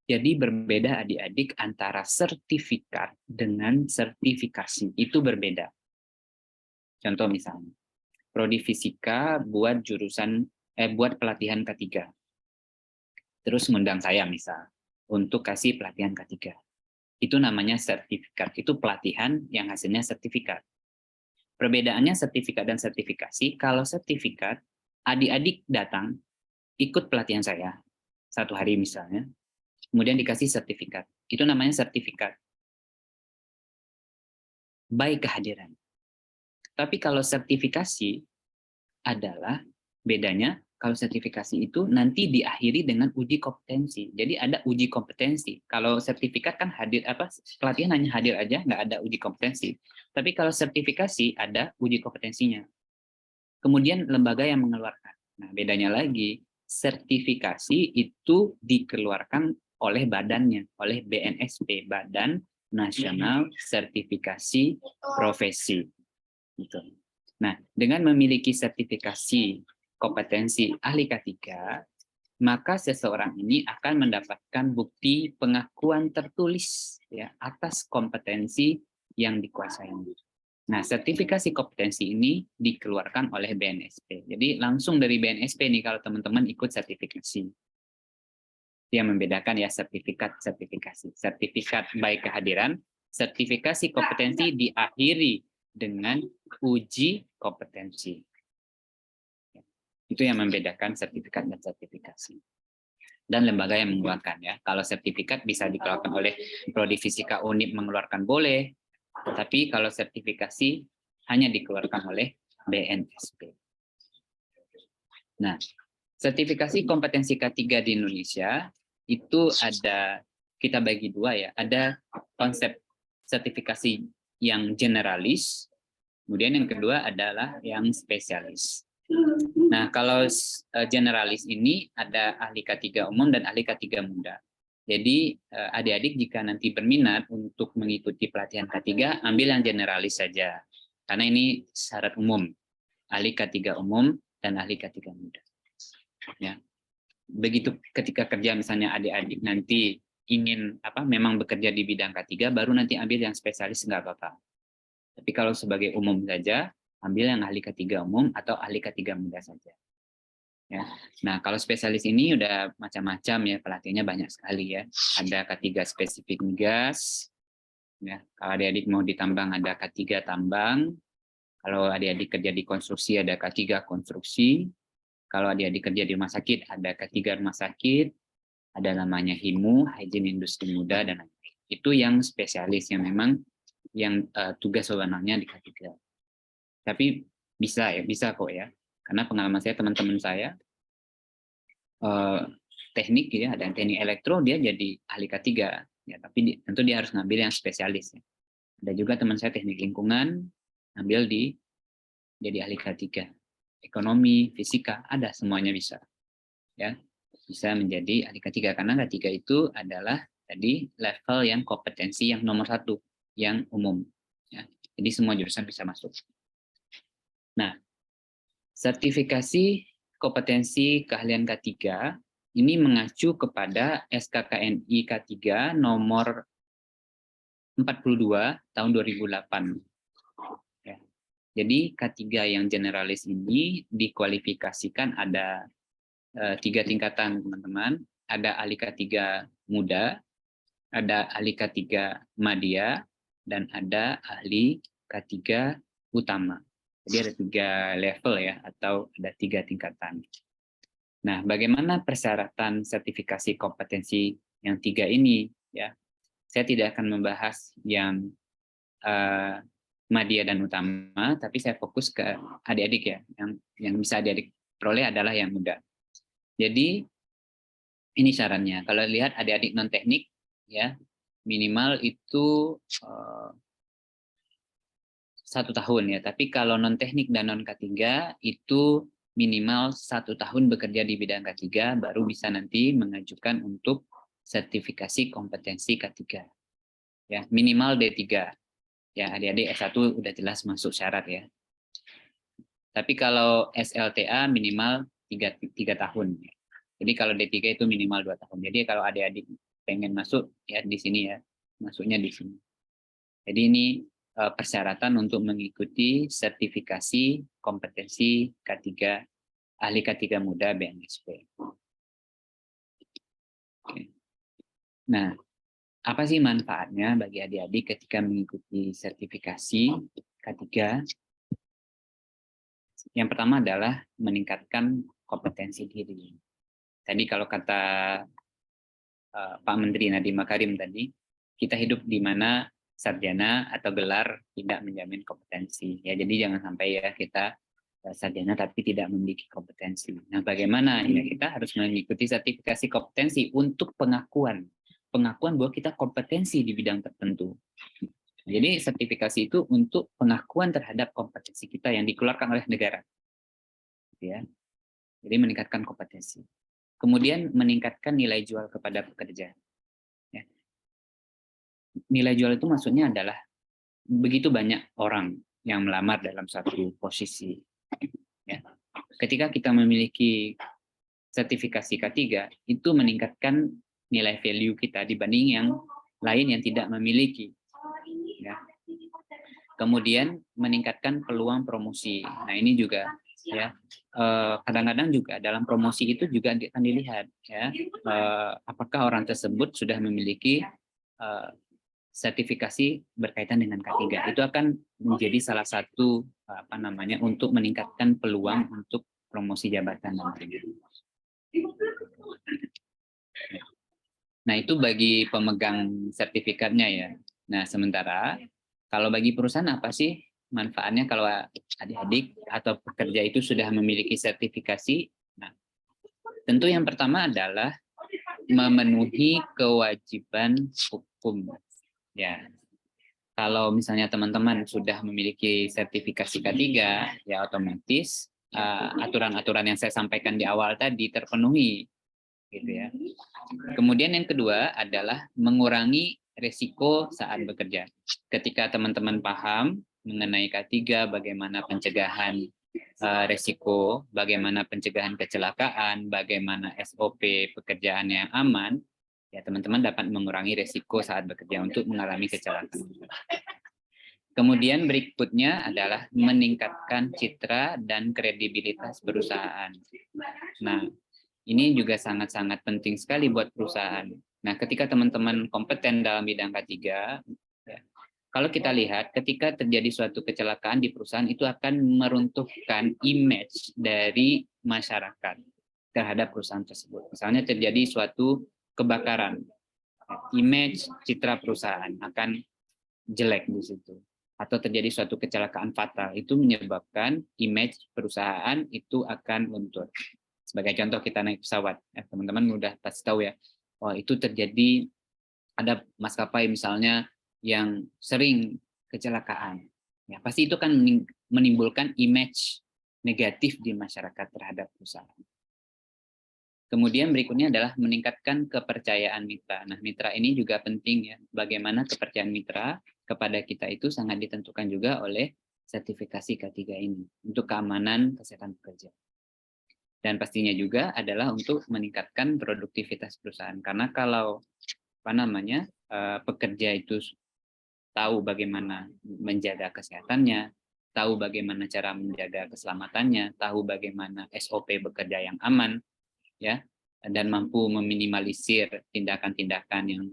Jadi berbeda adik-adik antara sertifikat dengan sertifikasi, itu berbeda. Contoh misalnya, Prodi Fisika buat buat pelatihan K3. Terus ngundang saya misal untuk kasih pelatihan K3. Itu namanya sertifikat, itu pelatihan yang hasilnya sertifikat. Perbedaannya sertifikat dan sertifikasi, kalau sertifikat, adik-adik datang, ikut pelatihan saya, 1 hari misalnya, kemudian dikasih sertifikat. Itu namanya sertifikat. Baik kehadiran. Tapi kalau sertifikasi adalah bedanya, kalau sertifikasi itu nanti diakhiri dengan uji kompetensi. Jadi ada uji kompetensi. Kalau sertifikat kan pelatihan hanya hadir aja, nggak ada uji kompetensi. Tapi kalau sertifikasi ada uji kompetensinya. Kemudian lembaga yang mengeluarkan. Nah, bedanya lagi, sertifikasi itu dikeluarkan oleh badannya, oleh BNSP, Badan Nasional Sertifikasi Profesi. Gitu. Nah, dengan memiliki sertifikasi kompetensi ahli K3, maka seseorang ini akan mendapatkan bukti pengakuan tertulis ya, atas kompetensi yang dikuasai. Nah, sertifikasi kompetensi ini dikeluarkan oleh BNSP. Jadi langsung dari BNSP nih kalau teman-teman ikut sertifikasi. Yang membedakan ya sertifikasi. Sertifikat baik kehadiran, sertifikasi kompetensi diakhiri dengan uji kompetensi. Itu yang membedakan sertifikat dan sertifikasi. Dan lembaga yang mengeluarkan ya. Kalau sertifikat bisa dikeluarkan oleh Prodi Fisika Unip mengeluarkan boleh, tapi kalau sertifikasi hanya dikeluarkan oleh BNSP. Nah, sertifikasi kompetensi K3 di Indonesia itu ada, kita bagi dua ya, ada konsep sertifikasi yang generalis, kemudian yang kedua adalah yang spesialis. Nah, kalau generalis ini ada ahli K3 umum dan ahli K3 muda. Jadi adik-adik jika nanti berminat untuk mengikuti pelatihan K3, ambil yang generalis saja. Karena ini syarat umum, ahli K3 umum dan ahli K3 muda. Ya. Begitu ketika kerja misalnya adik-adik nanti ingin memang bekerja di bidang K3, baru nanti ambil yang spesialis nggak apa-apa. Tapi kalau sebagai umum saja, ambil yang ahli K3 umum atau ahli K3 muda saja. Ya. Nah, kalau spesialis ini udah macam-macam ya, pelatihannya banyak sekali ya. Ada K3 spesifik migas, ya. Kalau adik-adik mau ditambang ada K3 tambang. Kalau adik-adik kerja di konstruksi ada K3 konstruksi. Kalau adik-adik kerja di rumah sakit ada K3 rumah sakit. Ada namanya HIMU, Hygiene Industri Muda, dan lain-lain. Itu yang spesialis yang memang yang tugas wewenangnya di K3. Tapi bisa kok ya. Karena pengalaman saya, teman-teman saya teknik ya, ada teknik elektro, dia jadi ahli K3 ya, tapi tentu dia harus ngambil yang spesialis ya. Ada juga teman saya teknik lingkungan, ngambil jadi ahli K3. Ekonomi, fisika, ada, semuanya bisa ya, bisa menjadi ahli K3 karena K3 itu adalah tadi level yang kompetensi yang nomor 1 yang umum ya. Jadi semua jurusan bisa masuk. Nah, sertifikasi kompetensi keahlian K3 ini mengacu kepada SKKNI K3 nomor 42 tahun 2008. Ya. Jadi K3 yang generalis ini dikualifikasikan ada 3 tingkatan, teman-teman. Ada ahli K3 muda, ada ahli K3 madya, dan ada ahli K3 utama. Jadi ada 3 level ya, atau ada 3 tingkatan. Nah, bagaimana persyaratan sertifikasi kompetensi yang 3 ini? Ya, saya tidak akan membahas yang madya dan utama, tapi saya fokus ke adik-adik ya, yang bisa adik-adik peroleh adalah yang muda. Jadi ini syaratnya. Kalau lihat adik-adik non teknik, ya minimal itu 1 tahun ya. Tapi kalau non teknik dan non K3 itu minimal 1 tahun bekerja di bidang K3 baru bisa nanti mengajukan untuk sertifikasi kompetensi K3. Ya, minimal D3. Ya, adik-adik S1 udah jelas masuk syarat ya. Tapi kalau SLTA minimal 3 tahun. Jadi kalau D3 itu minimal 2 tahun. Jadi kalau adik-adik pengen masuk ya di sini ya, masuknya di sini. Jadi ini persyaratan untuk mengikuti sertifikasi kompetensi K3 ahli K3 muda BNSP. Oke. Nah, apa sih manfaatnya bagi adik-adik ketika mengikuti sertifikasi K3? Yang pertama adalah meningkatkan kompetensi diri. Tadi kalau kata Pak Menteri Nadiem Makarim tadi, kita hidup di mana sarjana atau gelar tidak menjamin kompetensi. Ya, jadi jangan sampai ya kita sarjana tapi tidak memiliki kompetensi. Nah, bagaimana? Ya, kita harus mengikuti sertifikasi kompetensi untuk pengakuan bahwa kita kompetensi di bidang tertentu. Jadi sertifikasi itu untuk pengakuan terhadap kompetensi kita yang dikeluarkan oleh negara. Ya. Jadi meningkatkan kompetensi. Kemudian meningkatkan nilai jual kepada pekerja. Ya. Nilai jual itu maksudnya adalah begitu banyak orang yang melamar dalam satu posisi. Ya. Ketika kita memiliki sertifikasi K3, itu meningkatkan nilai value kita dibanding yang lain yang tidak memiliki. Ya. Kemudian meningkatkan peluang promosi. Nah, ini juga ya kadang-kadang juga dalam promosi itu juga akan dilihat ya apakah orang tersebut sudah memiliki sertifikasi berkaitan dengan K3. Itu akan menjadi salah satu untuk meningkatkan peluang untuk promosi jabatan nantinya. Nah, itu bagi pemegang sertifikatnya ya. Nah, sementara kalau bagi perusahaan apa sih manfaatnya kalau adik-adik atau pekerja itu sudah memiliki sertifikasi? Nah, tentu yang pertama adalah memenuhi kewajiban hukum. Ya, kalau misalnya teman-teman sudah memiliki sertifikasi K3, ya otomatis aturan-aturan yang saya sampaikan di awal tadi terpenuhi, gitu ya. Kemudian yang kedua adalah mengurangi risiko saat bekerja. Ketika teman-teman paham mengenai K3, bagaimana pencegahan risiko, bagaimana pencegahan kecelakaan, bagaimana SOP pekerjaan yang aman, ya teman-teman dapat mengurangi risiko saat bekerja untuk mengalami kecelakaan. Kemudian berikutnya adalah meningkatkan citra dan kredibilitas perusahaan. Nah, ini juga sangat-sangat penting sekali buat perusahaan. Nah, ketika teman-teman kompeten dalam bidang K3, ya, kalau kita lihat ketika terjadi suatu kecelakaan di perusahaan itu akan meruntuhkan image dari masyarakat terhadap perusahaan tersebut. Misalnya terjadi suatu kebakaran, image citra perusahaan akan jelek di situ. Atau terjadi suatu kecelakaan fatal, itu menyebabkan image perusahaan itu akan luntur. Sebagai contoh kita naik pesawat, teman-teman udah pasti tahu ya, oh itu terjadi, ada maskapai misalnya yang sering kecelakaan, ya pasti itu kan menimbulkan image negatif di masyarakat terhadap perusahaan. Kemudian berikutnya adalah meningkatkan kepercayaan mitra. Nah, mitra ini juga penting ya, bagaimana kepercayaan mitra kepada kita itu sangat ditentukan juga oleh sertifikasi K3 ini untuk keamanan kesehatan pekerja. Dan pastinya juga adalah untuk meningkatkan produktivitas perusahaan. Karena kalau pekerja itu tahu bagaimana menjaga kesehatannya, tahu bagaimana cara menjaga keselamatannya, tahu bagaimana SOP bekerja yang aman, ya, dan mampu meminimalisir tindakan-tindakan yang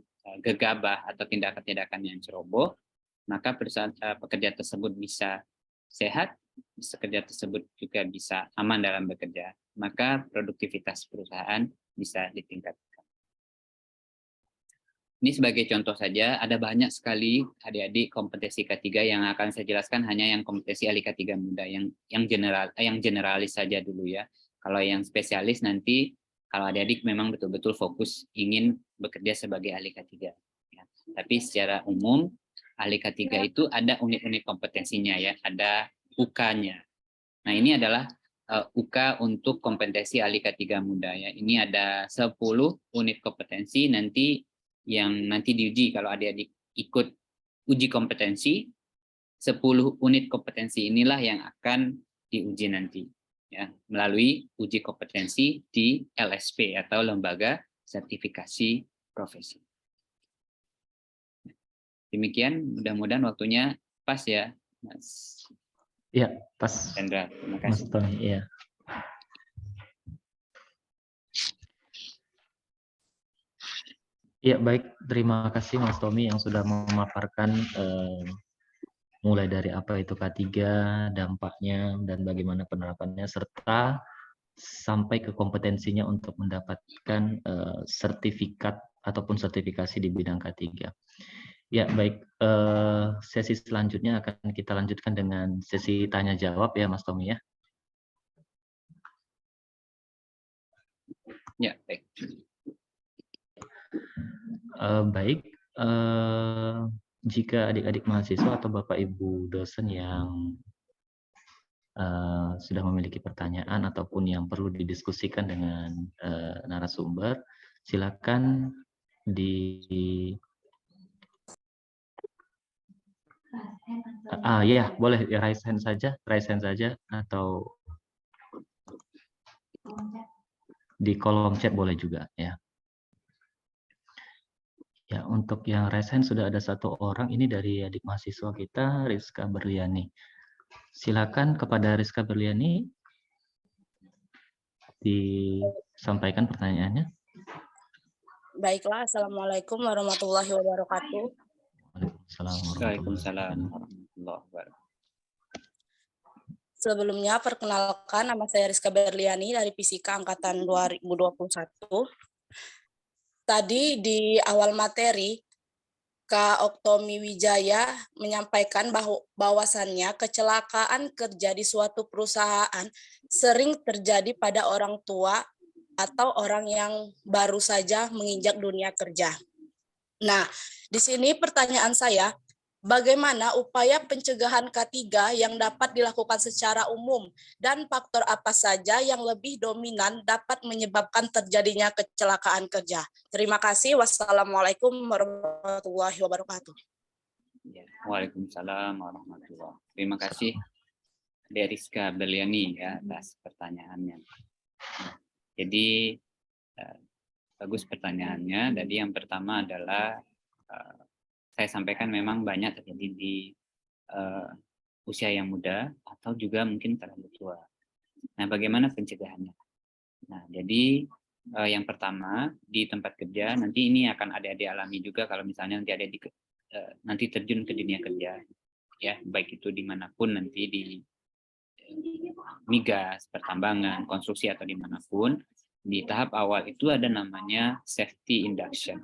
gegabah atau tindakan-tindakan yang ceroboh, maka pekerja tersebut bisa sehat, pekerja tersebut juga bisa aman dalam bekerja, maka produktivitas perusahaan bisa ditingkatkan. Ini sebagai contoh saja, ada banyak sekali adik-adik kompetensi K3 yang akan saya jelaskan hanya yang kompetensi ahli K3 muda, yang generalis saja dulu ya. Kalau yang spesialis nanti, kalau adik-adik memang betul-betul fokus ingin bekerja sebagai ahli K3. Ya. Tapi secara umum, ahli K3 itu ada unit-unit kompetensinya ya, ada UK-nya. Nah, ini adalah UK untuk kompetensi ahli K3 muda ya. Ini ada 10 unit kompetensi yang nanti diuji kalau adik-adik ikut uji kompetensi. 10 unit kompetensi inilah yang akan diuji nanti ya, melalui uji kompetensi di LSP atau Lembaga Sertifikasi Profesi. Demikian, mudah-mudahan waktunya pas ya, Mas. Ya, pas. Chandra, terima Mas kasih. Tony, ya. Ya, baik. Terima kasih Mas Tommy yang sudah memaparkan mulai dari apa itu K3, dampaknya, dan bagaimana penerapannya, serta sampai ke kompetensinya untuk mendapatkan sertifikat ataupun sertifikasi di bidang K3. Ya, baik. Sesi selanjutnya akan kita lanjutkan dengan sesi tanya-jawab ya, Mas Tommy ya. Ya, baik. Baik, jika adik-adik mahasiswa atau Bapak Ibu dosen yang sudah memiliki pertanyaan ataupun yang perlu didiskusikan dengan narasumber, silakan ya boleh ya, raise hand saja atau di kolom chat boleh juga ya. Ya, untuk yang raise hand sudah ada 1 orang, ini dari adik mahasiswa kita, Rizka Berliani. Silakan kepada Rizka Berliani disampaikan pertanyaannya. Baiklah, Assalamualaikum warahmatullahi wabarakatuh. Waalaikumsalam warahmatullahi Waalaikumsalam wabarakatuh. warahmatullahi wabarakatuh. Sebelumnya, perkenalkan nama saya Rizka Berliani dari Fisika Angkatan 2021. Tadi di awal materi, Kak Oktomi Wijaya menyampaikan bahwasannya kecelakaan kerja di suatu perusahaan sering terjadi pada orang tua atau orang yang baru saja menginjak dunia kerja. Nah, di sini pertanyaan saya, bagaimana upaya pencegahan K3 yang dapat dilakukan secara umum dan faktor apa saja yang lebih dominan dapat menyebabkan terjadinya kecelakaan kerja? Terima kasih. Wassalamualaikum warahmatullahi wabarakatuh. Ya, waalaikumsalam warahmatullahi wabarakatuh. Terima kasih Rizka Berliani ya atas pertanyaannya. Jadi bagus pertanyaannya. Jadi yang pertama adalah saya sampaikan memang banyak terjadi di usia yang muda atau juga mungkin terlalu tua. Nah, bagaimana pencegahannya? Nah, jadi yang pertama di tempat kerja, nanti ini akan adik-adik alami juga kalau misalnya nanti adik nanti terjun ke dunia kerja, ya baik itu dimanapun nanti di migas, pertambangan, konstruksi atau dimanapun. Di tahap awal itu ada namanya safety induction.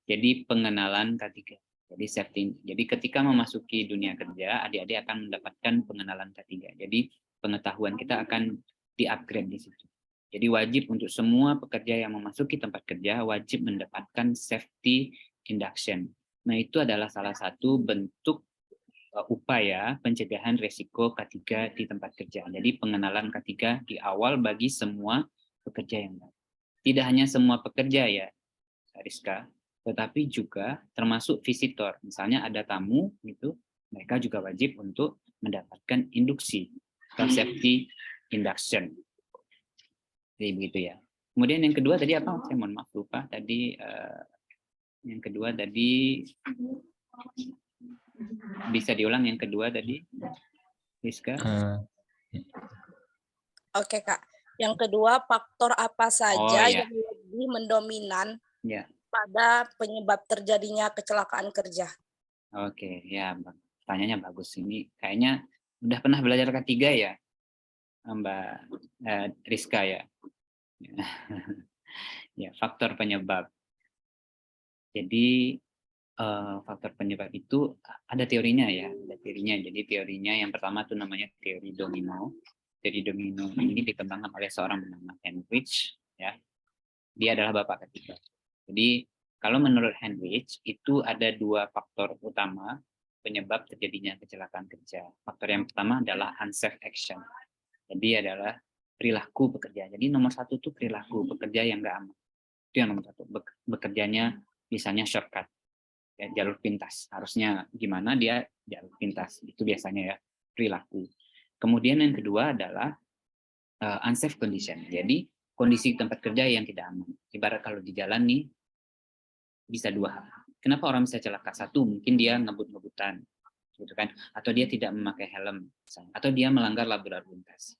Jadi pengenalan K3. Jadi ketika memasuki dunia kerja, adik-adik akan mendapatkan pengenalan K3. Jadi pengetahuan kita akan di-upgrade di situ. Jadi wajib untuk semua pekerja yang memasuki tempat kerja wajib mendapatkan safety induction. Nah, itu adalah salah satu bentuk upaya pencegahan risiko K3 di tempat kerja. Jadi pengenalan K3 di awal bagi semua pekerja yang baru. Tidak hanya semua pekerja ya, Rizka, tetapi juga termasuk visitor. Misalnya ada tamu gitu, mereka juga wajib untuk mendapatkan induksi atau safety induction. Jadi begitu ya. Kemudian yang kedua tadi apa? Saya mohon maaf lupa tadi. Yang kedua tadi bisa diulang yang kedua tadi, Rizka? Oke, Kak. Yang kedua, faktor apa saja yang lebih mendominan pada penyebab terjadinya kecelakaan kerja? Oke, ya, pertanyaannya bagus. Ini kayaknya udah pernah belajar K3 ya, Mbak Rizka ya. Ya, faktor penyebab. Jadi faktor penyebab itu ada teorinya ya, ada teorinya. Jadi teorinya yang pertama itu namanya teori domino. Teori domino ini dikembangkan oleh seorang bernama Heinrich, ya. Dia adalah bapak ketiga. Jadi kalau menurut Heinrich itu ada dua faktor utama penyebab terjadinya kecelakaan kerja. Faktor yang pertama adalah unsafe action. Jadi adalah perilaku pekerja. Jadi nomor satu itu perilaku pekerja yang nggak aman. Itu yang nomor satu. Bekerjanya misalnya shortcut, ya, jalur pintas. Harusnya gimana dia jalur pintas. Itu biasanya ya perilaku. Kemudian yang kedua adalah unsafe condition. Jadi kondisi tempat kerja yang tidak aman. Ibarat kalau di jalan nih bisa dua hal. Kenapa orang bisa celaka? Satu, mungkin dia ngebut-ngebutan, gitu kan? Atau dia tidak memakai helm, misalnya. Atau dia melanggar lalu lintas.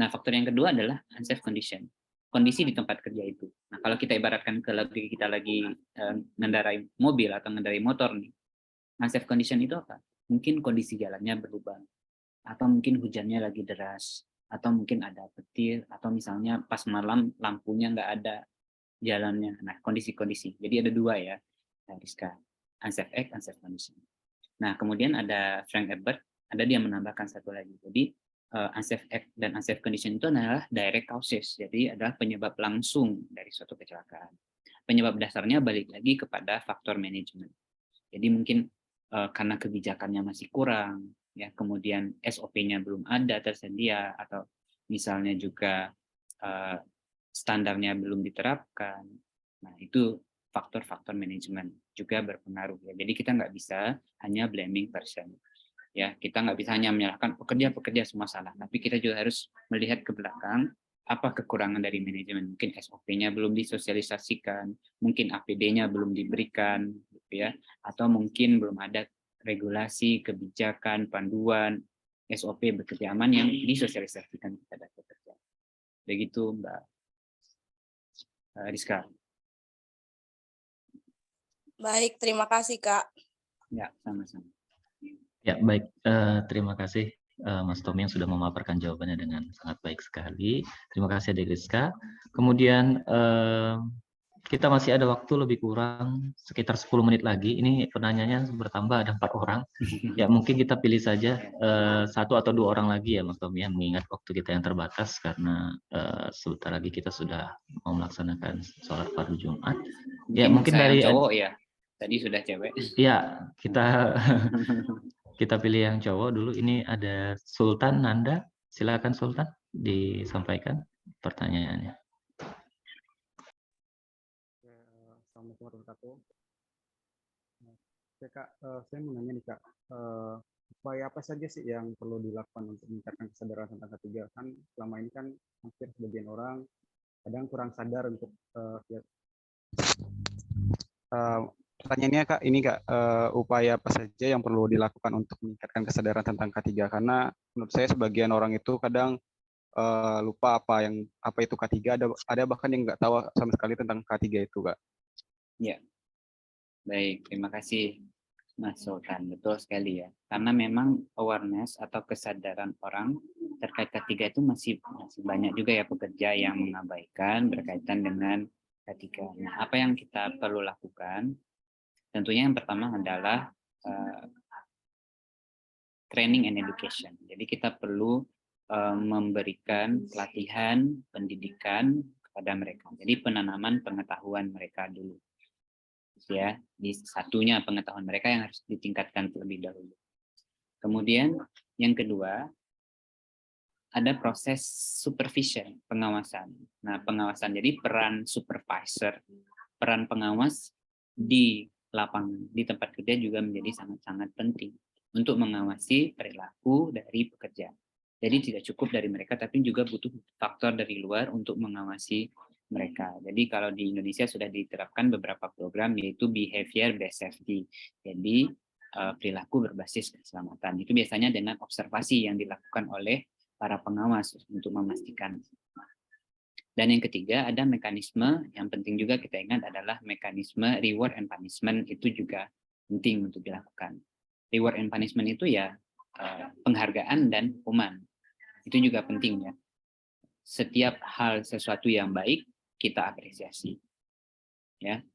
Nah, faktor yang kedua adalah unsafe condition. Kondisi di tempat kerja itu. Nah, kalau kita ibaratkan kita lagi mengendarai mobil atau mengendarai motor nih, unsafe condition itu apa? Mungkin kondisi jalannya berubah. Atau mungkin hujannya lagi deras, atau mungkin ada petir, atau misalnya pas malam lampunya nggak ada jalannya. Nah, kondisi-kondisi. Jadi ada dua ya, Rizka. Unsafe act, unsafe condition. Nah, kemudian ada Frank Ebert, ada dia menambahkan satu lagi. Jadi unsafe act dan unsafe condition itu adalah direct causes. Jadi adalah penyebab langsung dari suatu kecelakaan. Penyebab dasarnya balik lagi kepada faktor manajemen. Jadi mungkin karena kebijakannya masih kurang, ya, kemudian SOP-nya belum ada tersedia, atau misalnya juga standarnya belum diterapkan. Nah, itu faktor-faktor manajemen juga berpengaruh ya. Jadi kita nggak bisa hanya blaming person. Ya, kita nggak bisa hanya menyalahkan pekerja semua salah, tapi kita juga harus melihat ke belakang apa kekurangan dari manajemen. Mungkin SOP-nya belum disosialisasikan, mungkin APD-nya belum diberikan, gitu ya, atau mungkin belum ada regulasi, kebijakan, panduan, SOP bekerja aman yang disosialisasikan kepada pekerja. Begitu, Mbak Rizka. Baik, terima kasih, Kak. Ya, sama-sama. Ya, baik. Terima kasih Mas Tommy yang sudah memaparkan jawabannya dengan sangat baik sekali. Terima kasih Adik Rizka. Kemudian kita masih ada waktu lebih kurang sekitar 10 menit lagi. Ini penanyanya bertambah, ada 4 orang. Ya mungkin kita pilih saja 1 atau 2 orang lagi ya Mas Tommy, mengingat waktu kita yang terbatas karena sebentar lagi kita sudah mau melaksanakan sholat fardu Jumat. Ya mungkin dari cowok ya. Tadi sudah cewek. Iya, kita pilih yang cowok dulu. Ini ada Sultan Nanda. Silakan Sultan disampaikan pertanyaannya. Assalamualaikum warahmatullahi wabarakatuh. Kak, saya mau nanya nih Kak, upaya apa saja sih yang perlu dilakukan untuk meningkatkan kesadaran tentang ketiga? Kan selama ini kan hampir sebagian orang kadang kurang sadar untuk pertanyaannya Kak, ini Kak, upaya apa saja yang perlu dilakukan untuk meningkatkan kesadaran tentang K3? Karena menurut saya sebagian orang itu kadang lupa apa itu K3, ada bahkan yang nggak tahu sama sekali tentang K3 itu Kak. Ya, baik, terima kasih Mas Sultan, betul sekali ya. Karena memang awareness atau kesadaran orang terkait K3 itu masih banyak juga ya pekerja yang mengabaikan berkaitan dengan K3. Nah, apa yang kita perlu lakukan? Tentunya yang pertama adalah training and education. Jadi kita perlu memberikan pelatihan, pendidikan kepada mereka. Jadi penanaman pengetahuan mereka dulu. Ya, di satunya pengetahuan mereka yang harus ditingkatkan terlebih dahulu. Kemudian yang kedua ada proses supervision, pengawasan. Nah, pengawasan jadi peran supervisor, peran pengawas di lapangan, di tempat kerja juga menjadi sangat-sangat penting untuk mengawasi perilaku dari pekerja. Jadi tidak cukup dari mereka, tapi juga butuh faktor dari luar untuk mengawasi mereka. Jadi kalau di Indonesia sudah diterapkan beberapa program, yaitu behavior based safety. Jadi perilaku berbasis keselamatan. Itu biasanya dengan observasi yang dilakukan oleh para pengawas untuk memastikan. Dan yang ketiga ada mekanisme yang penting juga kita ingat adalah mekanisme reward and punishment, itu juga penting untuk dilakukan. Reward and punishment itu ya penghargaan dan hukuman. Itu juga penting ya. Setiap hal sesuatu yang baik kita apresiasi. Ya.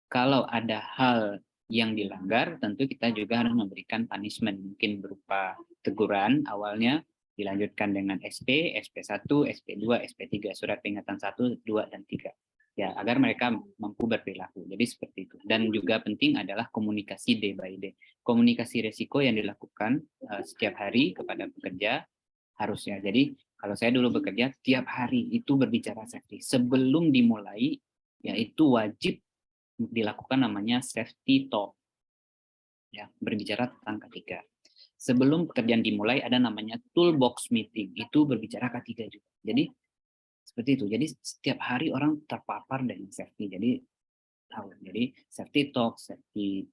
Kalau ada hal yang dilanggar tentu kita juga harus memberikan punishment, mungkin berupa teguran awalnya, dilanjutkan dengan SP, SP1, SP2, SP3, surat peringatan 1, 2, dan 3. Ya, agar mereka mampu berperilaku. Jadi seperti itu. Dan juga penting adalah komunikasi day by day. Komunikasi risiko yang dilakukan setiap hari kepada pekerja harusnya. Jadi kalau saya dulu bekerja, tiap hari itu berbicara safety. Sebelum dimulai, yaitu wajib dilakukan namanya safety talk. Ya, berbicara tentang K3. Sebelum pekerjaan dimulai ada namanya toolbox meeting, itu berbicara K3 juga. Jadi seperti itu. Jadi setiap hari orang terpapar dengan safety. Jadi tahu. Jadi safety talk, safety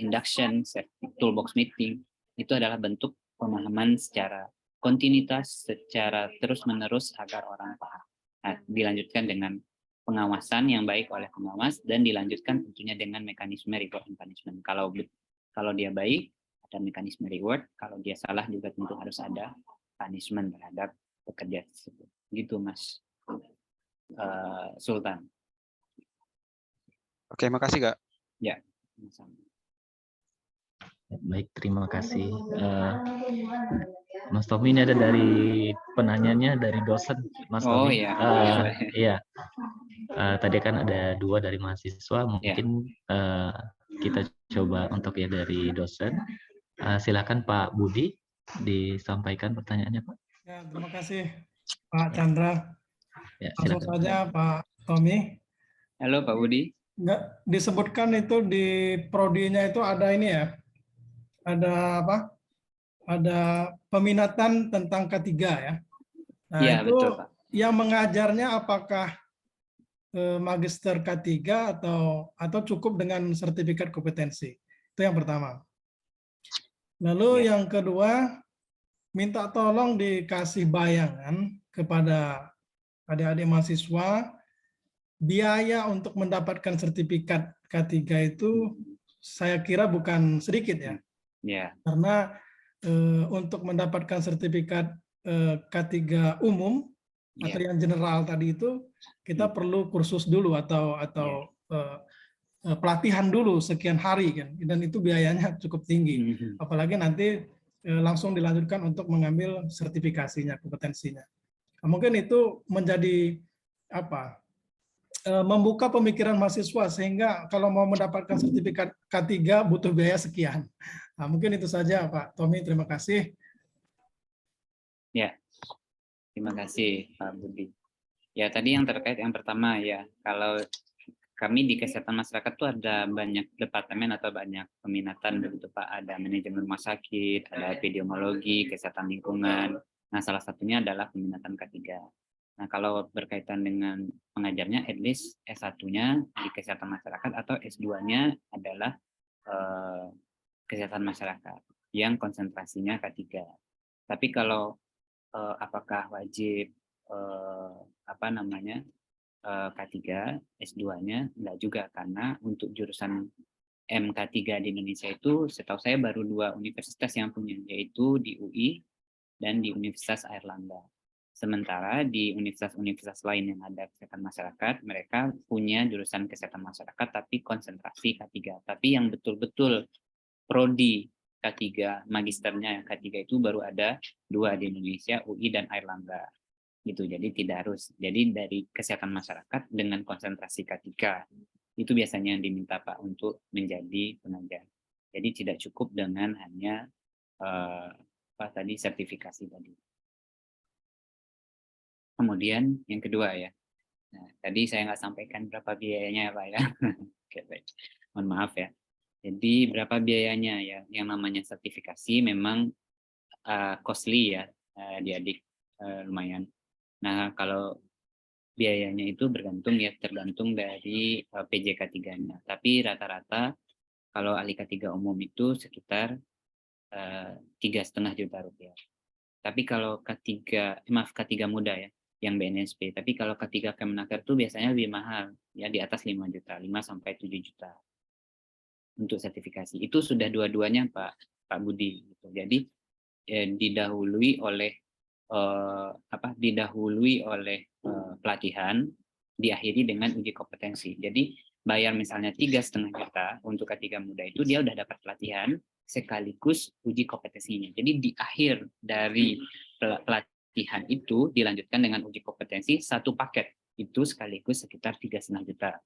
induction, safety toolbox meeting itu adalah bentuk pemahaman secara kontinuitas, secara terus-menerus agar orang paham. Nah, dilanjutkan dengan pengawasan yang baik oleh pengawas dan dilanjutkan tentunya dengan mekanisme reward and punishment. Kalau dia baik ada mekanisme reward, kalau dia salah juga tentu harus ada punishment terhadap pekerja tersebut. Gitu Mas Sultan. Oke, makasih Kak. Ya. Baik, terima kasih. Mas Tommy, ini ada dari penanyanya dari dosen Mas Tommy. Iya. Iya. Tadi kan ada 2 dari mahasiswa, mungkin kita coba untuk ya dari dosen. Silakan Pak Budi disampaikan pertanyaannya Pak. Ya, terima kasih Pak Chandra. Ya, langsung saja Pak Tommy. Halo Pak Budi. Enggak disebutkan itu di prodinya itu ada ini ya. Ada apa? Ada peminatan tentang K3 ya. Nah, ya, itu betul, Pak. Yang mengajarnya apakah magister K3 atau cukup dengan sertifikat kompetensi? Itu yang pertama. Lalu yang kedua, minta tolong dikasih bayangan kepada adik-adik mahasiswa, biaya untuk mendapatkan sertifikat K3 itu saya kira bukan sedikit ya. Yeah. Karena untuk mendapatkan sertifikat K3 umum atau yang general tadi itu kita perlu kursus dulu atau pelatihan dulu sekian hari kan, dan itu biayanya cukup tinggi. Apalagi nanti langsung dilanjutkan untuk mengambil sertifikasinya, kompetensinya. Nah, mungkin itu menjadi membuka pemikiran mahasiswa sehingga kalau mau mendapatkan sertifikat K3 butuh biaya sekian. Nah, mungkin itu saja Pak Tommy, terima kasih. Ya, terima kasih Pak Budi. Ya, tadi yang terkait yang pertama ya, kalau kami di kesehatan masyarakat tuh ada banyak departemen atau banyak peminatan begitu Pak. Ada manajemen rumah sakit, ada epidemiologi, kesehatan lingkungan. Nah, salah satunya adalah peminatan K3. Nah, kalau berkaitan dengan pengajarnya, at least S1-nya di kesehatan masyarakat atau S2-nya adalah kesehatan masyarakat yang konsentrasinya K3. Tapi kalau apakah wajib K3, S2-nya enggak juga, karena untuk jurusan MK3 di Indonesia itu setahu saya baru 2 universitas yang punya, yaitu di UI dan di Universitas Airlangga. Sementara di universitas-universitas lain yang ada kesehatan masyarakat, mereka punya jurusan kesehatan masyarakat tapi konsentrasi K3. Tapi yang betul-betul prodi K3, magisternya K3 itu baru ada 2 di Indonesia, UI dan Airlangga. Gitu. Jadi tidak harus. Jadi dari kesehatan masyarakat dengan konsentrasi K3 itu biasanya yang diminta Pak untuk menjadi pengajar. Jadi tidak cukup dengan hanya sertifikasi tadi. Kemudian yang kedua ya. Nah, tadi saya nggak sampaikan berapa biayanya ya Pak ya. Oke, baik. Mohon maaf ya. Jadi berapa biayanya ya? Yang namanya sertifikasi memang costly ya, adik-adik, lumayan. Nah, kalau biayanya itu tergantung dari PJK3-nya. Tapi rata-rata kalau ahli K3 umum itu sekitar 3,5 juta rupiah. Tapi kalau K3 muda ya, yang BNSP. Tapi kalau K3 Kemenaker itu biasanya lebih mahal, ya di atas 5 juta, 5 sampai 7 juta untuk sertifikasi. Itu sudah dua-duanya Pak Budi. Gitu. Jadi didahului oleh pelatihan, diakhiri dengan uji kompetensi. Jadi bayar misalnya 3,5 juta untuk K3 muda itu, dia udah dapat pelatihan sekaligus uji kompetensinya. Jadi di akhir dari pelatihan itu dilanjutkan dengan uji kompetensi, satu paket itu sekaligus sekitar 3,5 juta.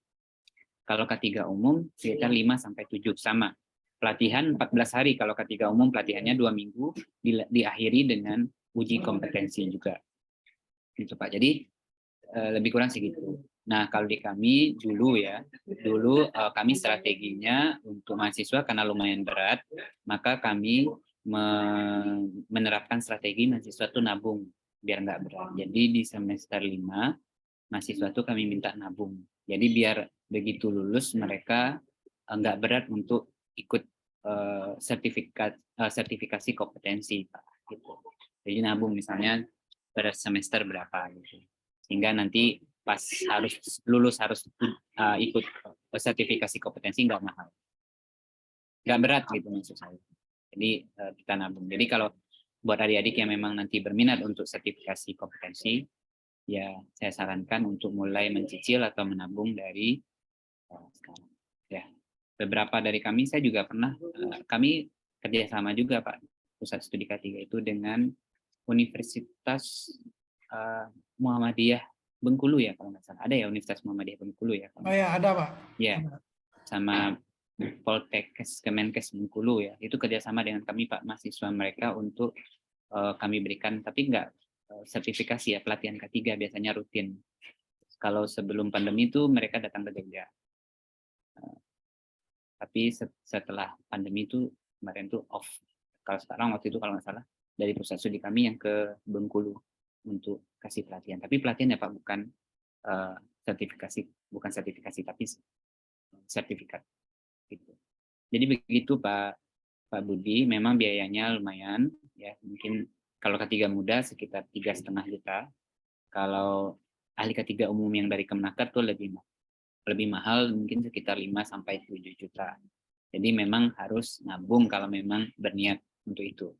Kalau K3 umum sekitar 5 sampai 7 sama. Pelatihan 14 hari, kalau K3 umum pelatihannya 2 minggu, diakhiri dengan uji kompetensi juga. Gitu Pak. Jadi lebih kurang segitu. Nah, kalau di kami dulu kami strateginya untuk mahasiswa karena lumayan berat, maka kami menerapkan strategi mahasiswa itu nabung biar nggak berat. Jadi di semester 5 mahasiswa itu kami minta nabung. Jadi biar begitu lulus mereka nggak berat untuk ikut sertifikasi kompetensi Pak. Gitu. Jadi nabung misalnya per semester berapa gitu. Sehingga nanti pas harus lulus harus ikut sertifikasi kompetensi nggak mahal. Nggak berat gitu maksud saya. Jadi kita nabung. Jadi kalau buat adik-adik yang memang nanti berminat untuk sertifikasi kompetensi, ya saya sarankan untuk mulai mencicil atau menabung dari sekarang. Ya, beberapa dari kami saya juga pernah kami kerjasama juga Pak pusat studi K3 itu dengan Universitas Muhammadiyah Bengkulu ya kalau nggak salah. Ada ya Universitas Muhammadiyah Bengkulu ya? Oh ya ada Pak. Ya, sama Poltekkes Kemenkes Bengkulu ya. Itu kerjasama dengan kami Pak mahasiswa mereka untuk kami berikan, tapi nggak sertifikasi ya, pelatihan K3 biasanya rutin. Kalau sebelum pandemi itu mereka datang ke Jogja. Tapi setelah pandemi itu kemarin tuh off. Kalau sekarang waktu itu kalau nggak salah dari pusat studi kami yang ke Bengkulu untuk kasih pelatihan. Tapi pelatihan ya Pak bukan sertifikasi tapi sertifikat. Gitu. Jadi begitu Pak Budi, memang biayanya lumayan ya, mungkin kalau K3 muda sekitar 3,5 juta. Kalau ahli K3 umum yang dari Kemenaker tuh lebih mahal, mungkin sekitar 5 sampai 7 juta. Jadi memang harus nabung kalau memang berniat untuk itu.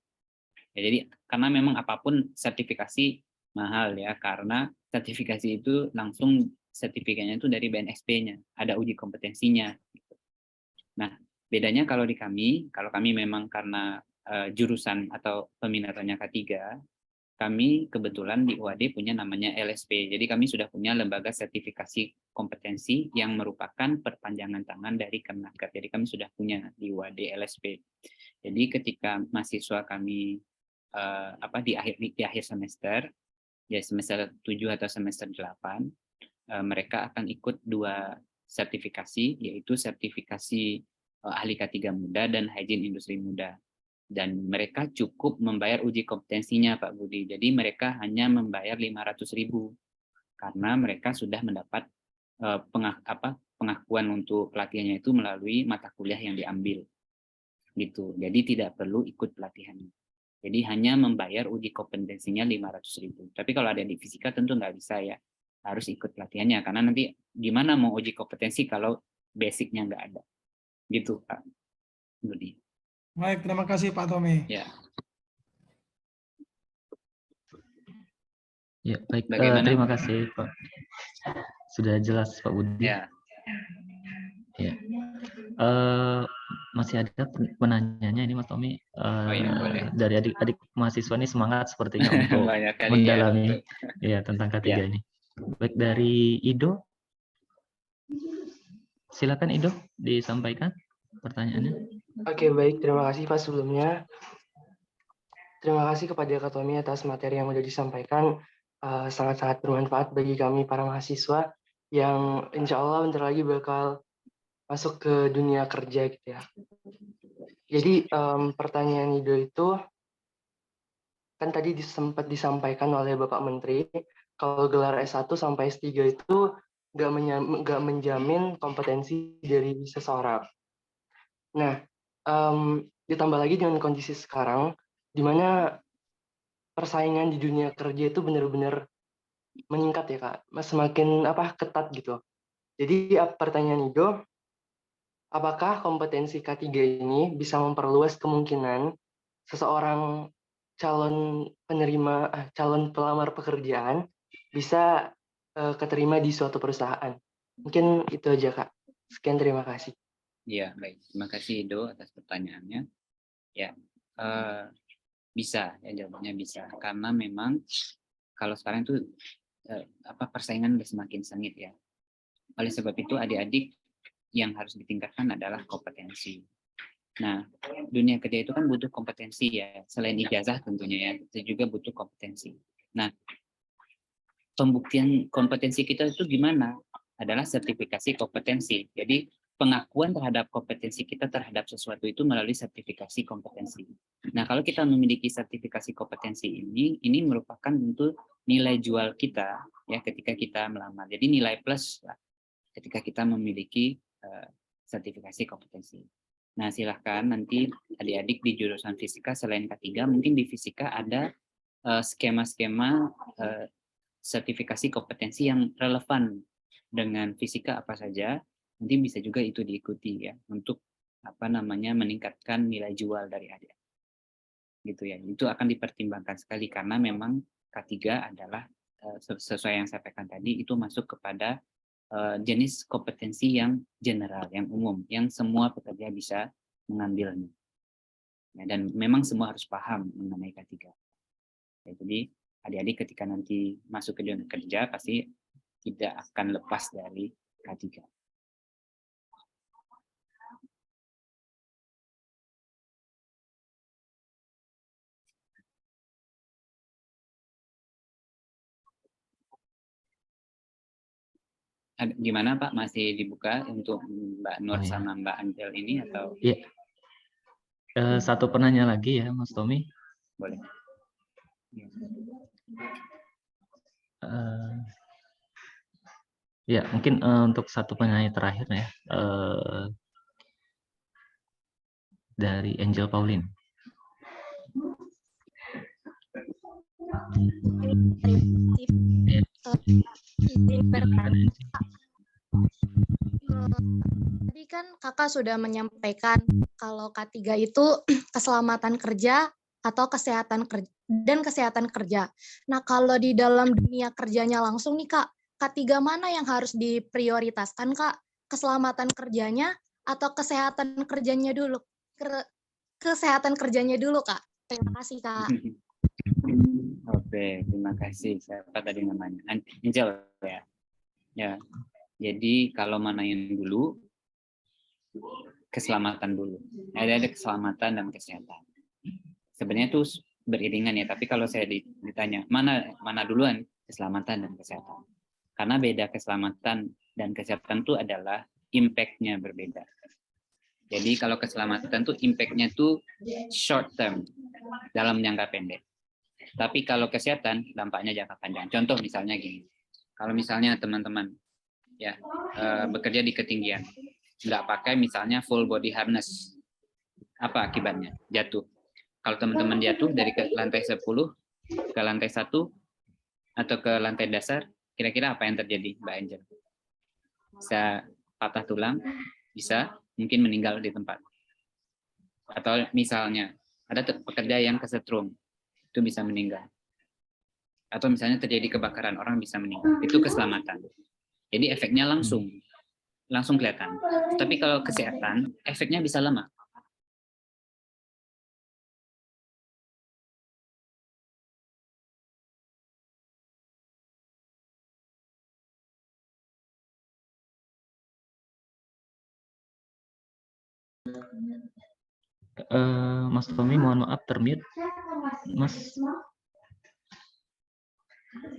Ya, jadi karena memang apapun sertifikasi mahal ya, karena sertifikasi itu langsung sertifikatnya itu dari BNSP-nya, ada uji kompetensinya. Nah, bedanya kalau kami memang karena jurusan atau peminatannya K3, kami kebetulan di UAD punya namanya LSP. Jadi kami sudah punya lembaga sertifikasi kompetensi yang merupakan perpanjangan tangan dari Kemenaker. Jadi kami sudah punya di UAD LSP. Jadi ketika mahasiswa kami di akhir semester, ya semester 7 atau semester 8, mereka akan ikut 2 sertifikasi, yaitu sertifikasi ahli K3 muda dan hygiene industri muda. Dan mereka cukup membayar uji kompetensinya, Pak Budi. Jadi mereka hanya membayar 500.000 karena mereka sudah mendapat pengakuan untuk pelatihannya itu melalui mata kuliah yang diambil. Gitu. Jadi tidak perlu ikut pelatihannya. Jadi hanya membayar uji kompetensinya 500.000. Tapi kalau ada di fisika tentu nggak bisa ya, harus ikut pelatihannya karena nanti gimana mau uji kompetensi kalau basicnya nggak ada. Gitu, Pak Budi. Baik, terima kasih Pak Tommy. Ya. Ya, baik. Bagaimana? Terima kasih Pak. Sudah jelas Pak Budi. Ya. Ya. Masih ada penanyanya ini Mas Tommy. Ya, boleh. Dari adik-adik mahasiswa ini semangat sepertinya untuk mendalami ya tentang K3 ya. ini. Baik, dari Ido. Silakan Ido disampaikan pertanyaannya. Oke, baik. Terima kasih Pak sebelumnya. Terima kasih kepada Kak Tommy atas materi yang sudah disampaikan. Sangat-sangat bermanfaat bagi kami para mahasiswa yang insya Allah bentar lagi bakal masuk ke dunia kerja gitu ya. Jadi pertanyaan Ido itu kan tadi sempat disampaikan oleh Bapak Menteri kalau gelar S1 sampai S3 itu nggak menjamin kompetensi dari seseorang. Nah, ditambah lagi dengan kondisi sekarang, di mana persaingan di dunia kerja itu benar-benar meningkat ya Kak, semakin ketat gitu. Jadi pertanyaan Ido, apakah kompetensi K3 ini bisa memperluas kemungkinan seseorang calon pelamar pekerjaan bisa keterima di suatu perusahaan? Mungkin itu aja Kak. Sekian, terima kasih. Ya, baik. Terima kasih Ido atas pertanyaannya. Ya, bisa ya, jawabannya bisa. Karena memang kalau sekarang itu persaingan udah semakin sengit ya. Oleh sebab itu adik-adik yang harus ditingkatkan adalah kompetensi. Nah, dunia kerja itu kan butuh kompetensi ya. Selain ijazah tentunya ya, itu juga butuh kompetensi. Nah, pembuktian kompetensi kita itu gimana? Adalah sertifikasi kompetensi. Jadi pengakuan terhadap kompetensi kita terhadap sesuatu itu melalui sertifikasi kompetensi. Nah, kalau kita memiliki sertifikasi kompetensi ini merupakan untuk nilai jual kita ya ketika kita melamar. Jadi nilai plus lah ketika kita memiliki sertifikasi kompetensi. Nah, silahkan nanti adik-adik di jurusan fisika selain K3, mungkin di fisika ada skema-skema sertifikasi kompetensi yang relevan dengan fisika apa saja. Nanti bisa juga itu diikuti ya untuk meningkatkan nilai jual dari adik. Gitu ya. Itu akan dipertimbangkan sekali karena memang K3 adalah sesuai yang saya sampaikan tadi itu masuk kepada jenis kompetensi yang general, yang umum, yang semua pekerja bisa mengambilnya. Ya, dan memang semua harus paham mengenai K3. Ya, jadi adik-adik ketika nanti masuk ke dunia kerja pasti tidak akan lepas dari K3. Gimana Pak, masih dibuka untuk Mbak Nur sama Mbak Angel ini atau? Iya. Satu penanya lagi ya Mas Tommy. Boleh. Ya mungkin untuk satu penanya terakhir ya dari Angel Pauline. Tadi kan kakak sudah menyampaikan kalau K3 itu keselamatan kerja atau kesehatan kerja. Nah, kalau di dalam dunia kerjanya langsung nih Kak, K3 mana yang harus diprioritaskan Kak? Keselamatan kerjanya atau kesehatan kerjanya dulu? Kesehatan kerjanya dulu Kak. Terima kasih Kak. Oke, terima kasih. Siapa tadi namanya? Angel ya. Ya. Jadi kalau mana yang dulu, keselamatan dulu. Ada keselamatan dan kesehatan. Sebenarnya itu beriringan ya, tapi kalau saya ditanya mana duluan, keselamatan dan kesehatan. Karena beda keselamatan dan kesehatan itu adalah impact-nya berbeda. Jadi kalau keselamatan tuh impact-nya tuh short term, dalam jangka pendek. Tapi kalau kesehatan dampaknya jangka panjang. Contoh misalnya gini, kalau misalnya teman-teman ya bekerja di ketinggian, nggak pakai misalnya full body harness, apa akibatnya? Jatuh. Kalau teman-teman jatuh dari ke lantai 10 ke lantai 1 atau ke lantai dasar, kira-kira apa yang terjadi, Mbak Angel? Bisa patah tulang, bisa mungkin meninggal di tempat. Atau misalnya ada pekerja yang kesetrum, itu bisa meninggal. Atau misalnya terjadi kebakaran, orang bisa meninggal. Itu keselamatan. Jadi efeknya langsung kelihatan. Tapi kalau kesehatan, efeknya bisa lama. Mas Tommy, mohon maaf termute, Mas.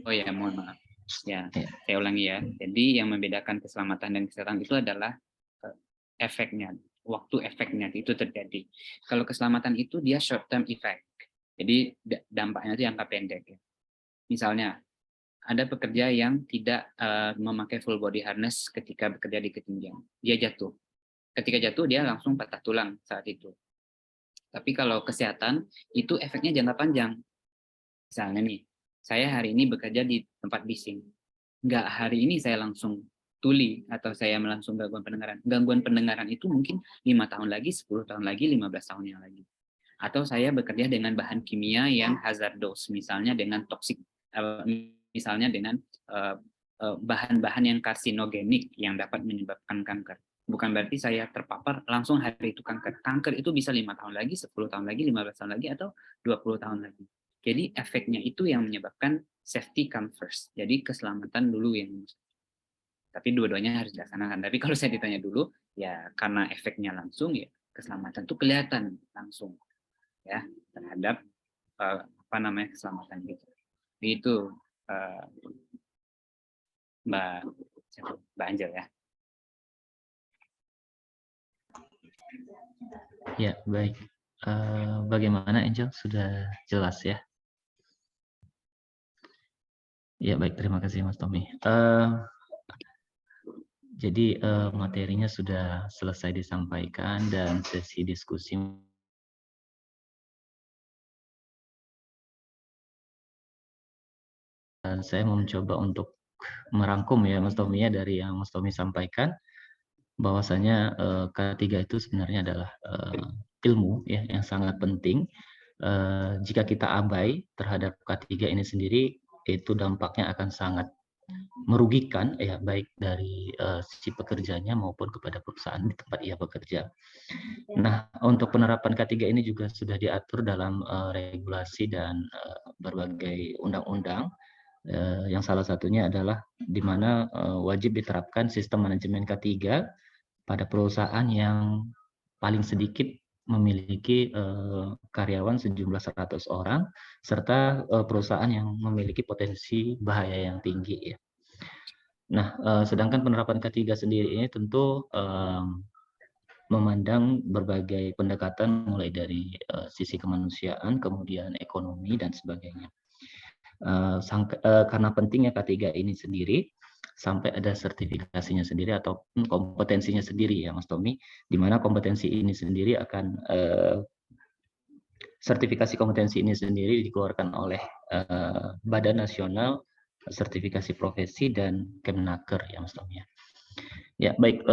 Oh ya, mohon maaf. Ya, saya ulangi ya. Jadi yang membedakan keselamatan dan kesehatan itu adalah efeknya, waktu efeknya itu terjadi. Kalau keselamatan itu dia short term effect. Jadi dampaknya itu jangka pendek. Ya. Misalnya ada pekerja yang tidak memakai full body harness ketika bekerja di ketinggian. Dia jatuh. Ketika jatuh dia langsung patah tulang saat itu. Tapi kalau kesehatan itu efeknya jangka panjang. Misalnya nih, saya hari ini bekerja di tempat bising. Nggak hari ini saya langsung tuli atau saya langsung gangguan pendengaran. Gangguan pendengaran itu mungkin 5 tahun lagi, 10 tahun lagi, 15 tahun yang lagi. Atau saya bekerja dengan bahan kimia yang hazardous, misalnya dengan toksik, misalnya dengan bahan-bahan yang karsinogenik yang dapat menyebabkan kanker. Bukan berarti saya terpapar langsung hari itu kanker. Kanker itu bisa 5 tahun lagi, 10 tahun lagi, 15 tahun lagi, atau 20 tahun lagi. Jadi efeknya itu yang menyebabkan safety come first. Jadi keselamatan dulu yang. Tapi dua-duanya harus dilaksanakan. Tapi kalau saya ditanya dulu, ya karena efeknya langsung, ya keselamatan itu kelihatan langsung ya terhadap keselamatan gitu. Itu Mbak Angel ya. Ya, baik. Bagaimana Angel? Sudah jelas ya? Ya, baik. Terima kasih Mas Tommy. Jadi materinya sudah selesai disampaikan dan sesi diskusi saya mau mencoba untuk merangkum ya Mas Tommy ya dari yang Mas Tommy sampaikan. Bahwasanya K3 itu sebenarnya adalah ilmu ya yang sangat penting. Jika kita abai terhadap K3 ini sendiri, itu dampaknya akan sangat merugikan ya baik dari si pekerjanya maupun kepada perusahaan di tempat ia bekerja. Nah, untuk penerapan K3 ini juga sudah diatur dalam regulasi dan berbagai undang-undang. Yang salah satunya adalah di mana wajib diterapkan sistem manajemen K3 pada perusahaan yang paling sedikit memiliki karyawan sejumlah 100 orang, serta perusahaan yang memiliki potensi bahaya yang tinggi. Ya. Nah, sedangkan penerapan K3 sendiri ini tentu memandang berbagai pendekatan mulai dari sisi kemanusiaan, kemudian ekonomi, dan sebagainya. Karena pentingnya K3 ini sendiri, sampai ada sertifikasinya sendiri atau kompetensinya sendiri ya Mas Tommy, di mana kompetensi ini sendiri akan sertifikasi kompetensi ini sendiri dikeluarkan oleh Badan Nasional Sertifikasi Profesi dan Kemnaker ya Mas Tommy. Ya baik,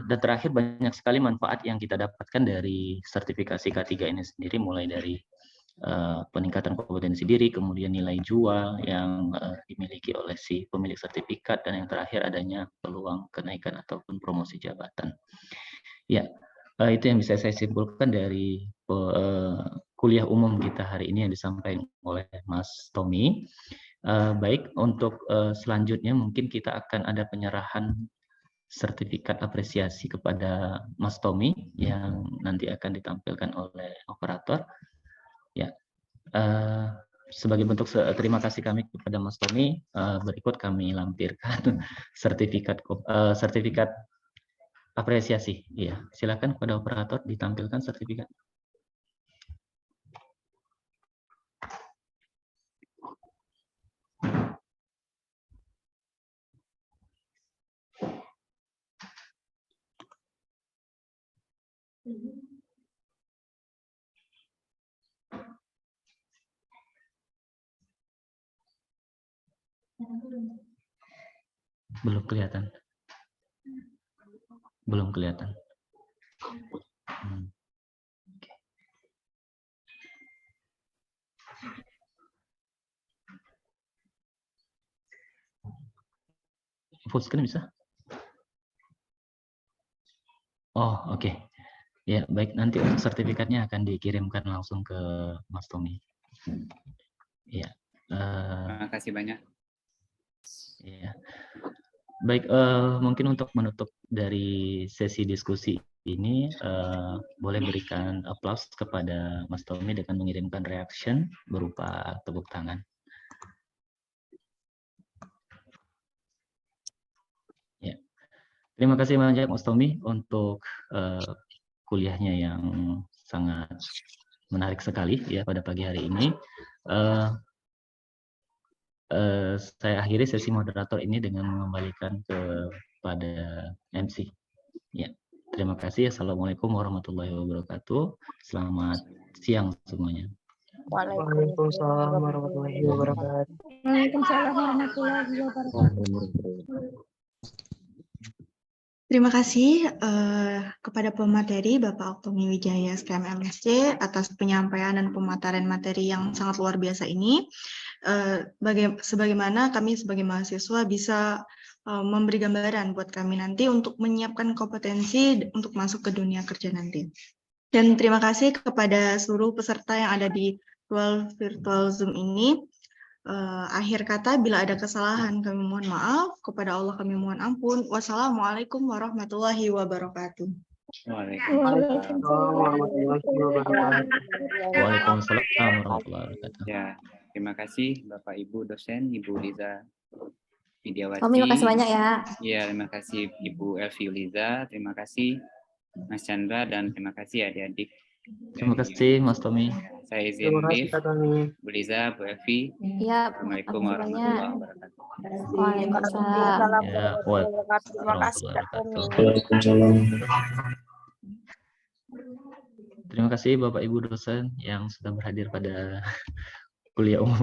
dan terakhir banyak sekali manfaat yang kita dapatkan dari sertifikasi K3 ini sendiri, mulai dari peningkatan kompetensi diri, kemudian nilai jual yang dimiliki oleh si pemilik sertifikat, dan yang terakhir adanya peluang kenaikan ataupun promosi jabatan. Ya, itu yang bisa saya simpulkan dari kuliah umum kita hari ini yang disampaikan oleh Mas Tommy. Baik, untuk selanjutnya mungkin kita akan ada penyerahan sertifikat apresiasi kepada Mas Tommy yang nanti akan ditampilkan oleh operator. Ya, sebagai bentuk terima kasih kami kepada Mas Tommy, berikut kami lampirkan sertifikat apresiasi. Ya, silakan kepada operator ditampilkan sertifikat. Belum kelihatan. Belum kelihatan. Okay. Full screen bisa? Oh, oke. Okay. Ya, baik. Nanti untuk sertifikatnya akan dikirimkan langsung ke Mas Tommy. Ya. Terima kasih banyak. Ya. Baik, mungkin untuk menutup dari sesi diskusi ini, boleh berikan aplaus kepada Mas Tommy dengan mengirimkan reaction berupa tepuk tangan. Ya. Terima kasih banyak Mas Tommy untuk kuliahnya yang sangat menarik sekali ya pada pagi hari ini. Saya akhiri sesi moderator ini dengan mengembalikan kepada MC. Ya, terima kasih. Assalamualaikum warahmatullahi wabarakatuh. Selamat siang semuanya. Waalaikumsalam warahmatullahi wabarakatuh. Waalaikumsalam warahmatullahi wabarakatuh. Terima kasih kepada pemateri Bapak Oktomi Wijaya SKM MSc atas penyampaian dan pemaparan materi yang sangat luar biasa ini. Sebagaimana kami sebagai mahasiswa bisa memberi gambaran buat kami nanti untuk menyiapkan kompetensi untuk masuk ke dunia kerja nanti. Dan terima kasih kepada seluruh peserta yang ada di virtual Zoom ini. Akhir kata, bila ada kesalahan kami mohon maaf, kepada Allah kami mohon ampun. Wassalamualaikum warahmatullahi wabarakatuh. Waalaikumsalam warahmatullahi wabarakatuh. Waalaikumsalam warahmatullahi wabarakatuh. Ya, terima kasih Bapak Ibu dosen, Ibu Liza Widiawati. Terima kasih banyak ya. Ya, terima kasih Ibu Elvi Liza, terima kasih Mas Chandra, dan terima kasih adik-adik. Terima kasih Mas Tommy. Saya izin leave. Bu Liza, Bu Elvi. Iya. Assalamualaikum warahmatullahi wabarakatuh. Waalaikumsalam. Ya, Terima kasih Kak Tommy. Terima kasih Bapak Ibu dosen yang sudah berhadir pada kuliah umum.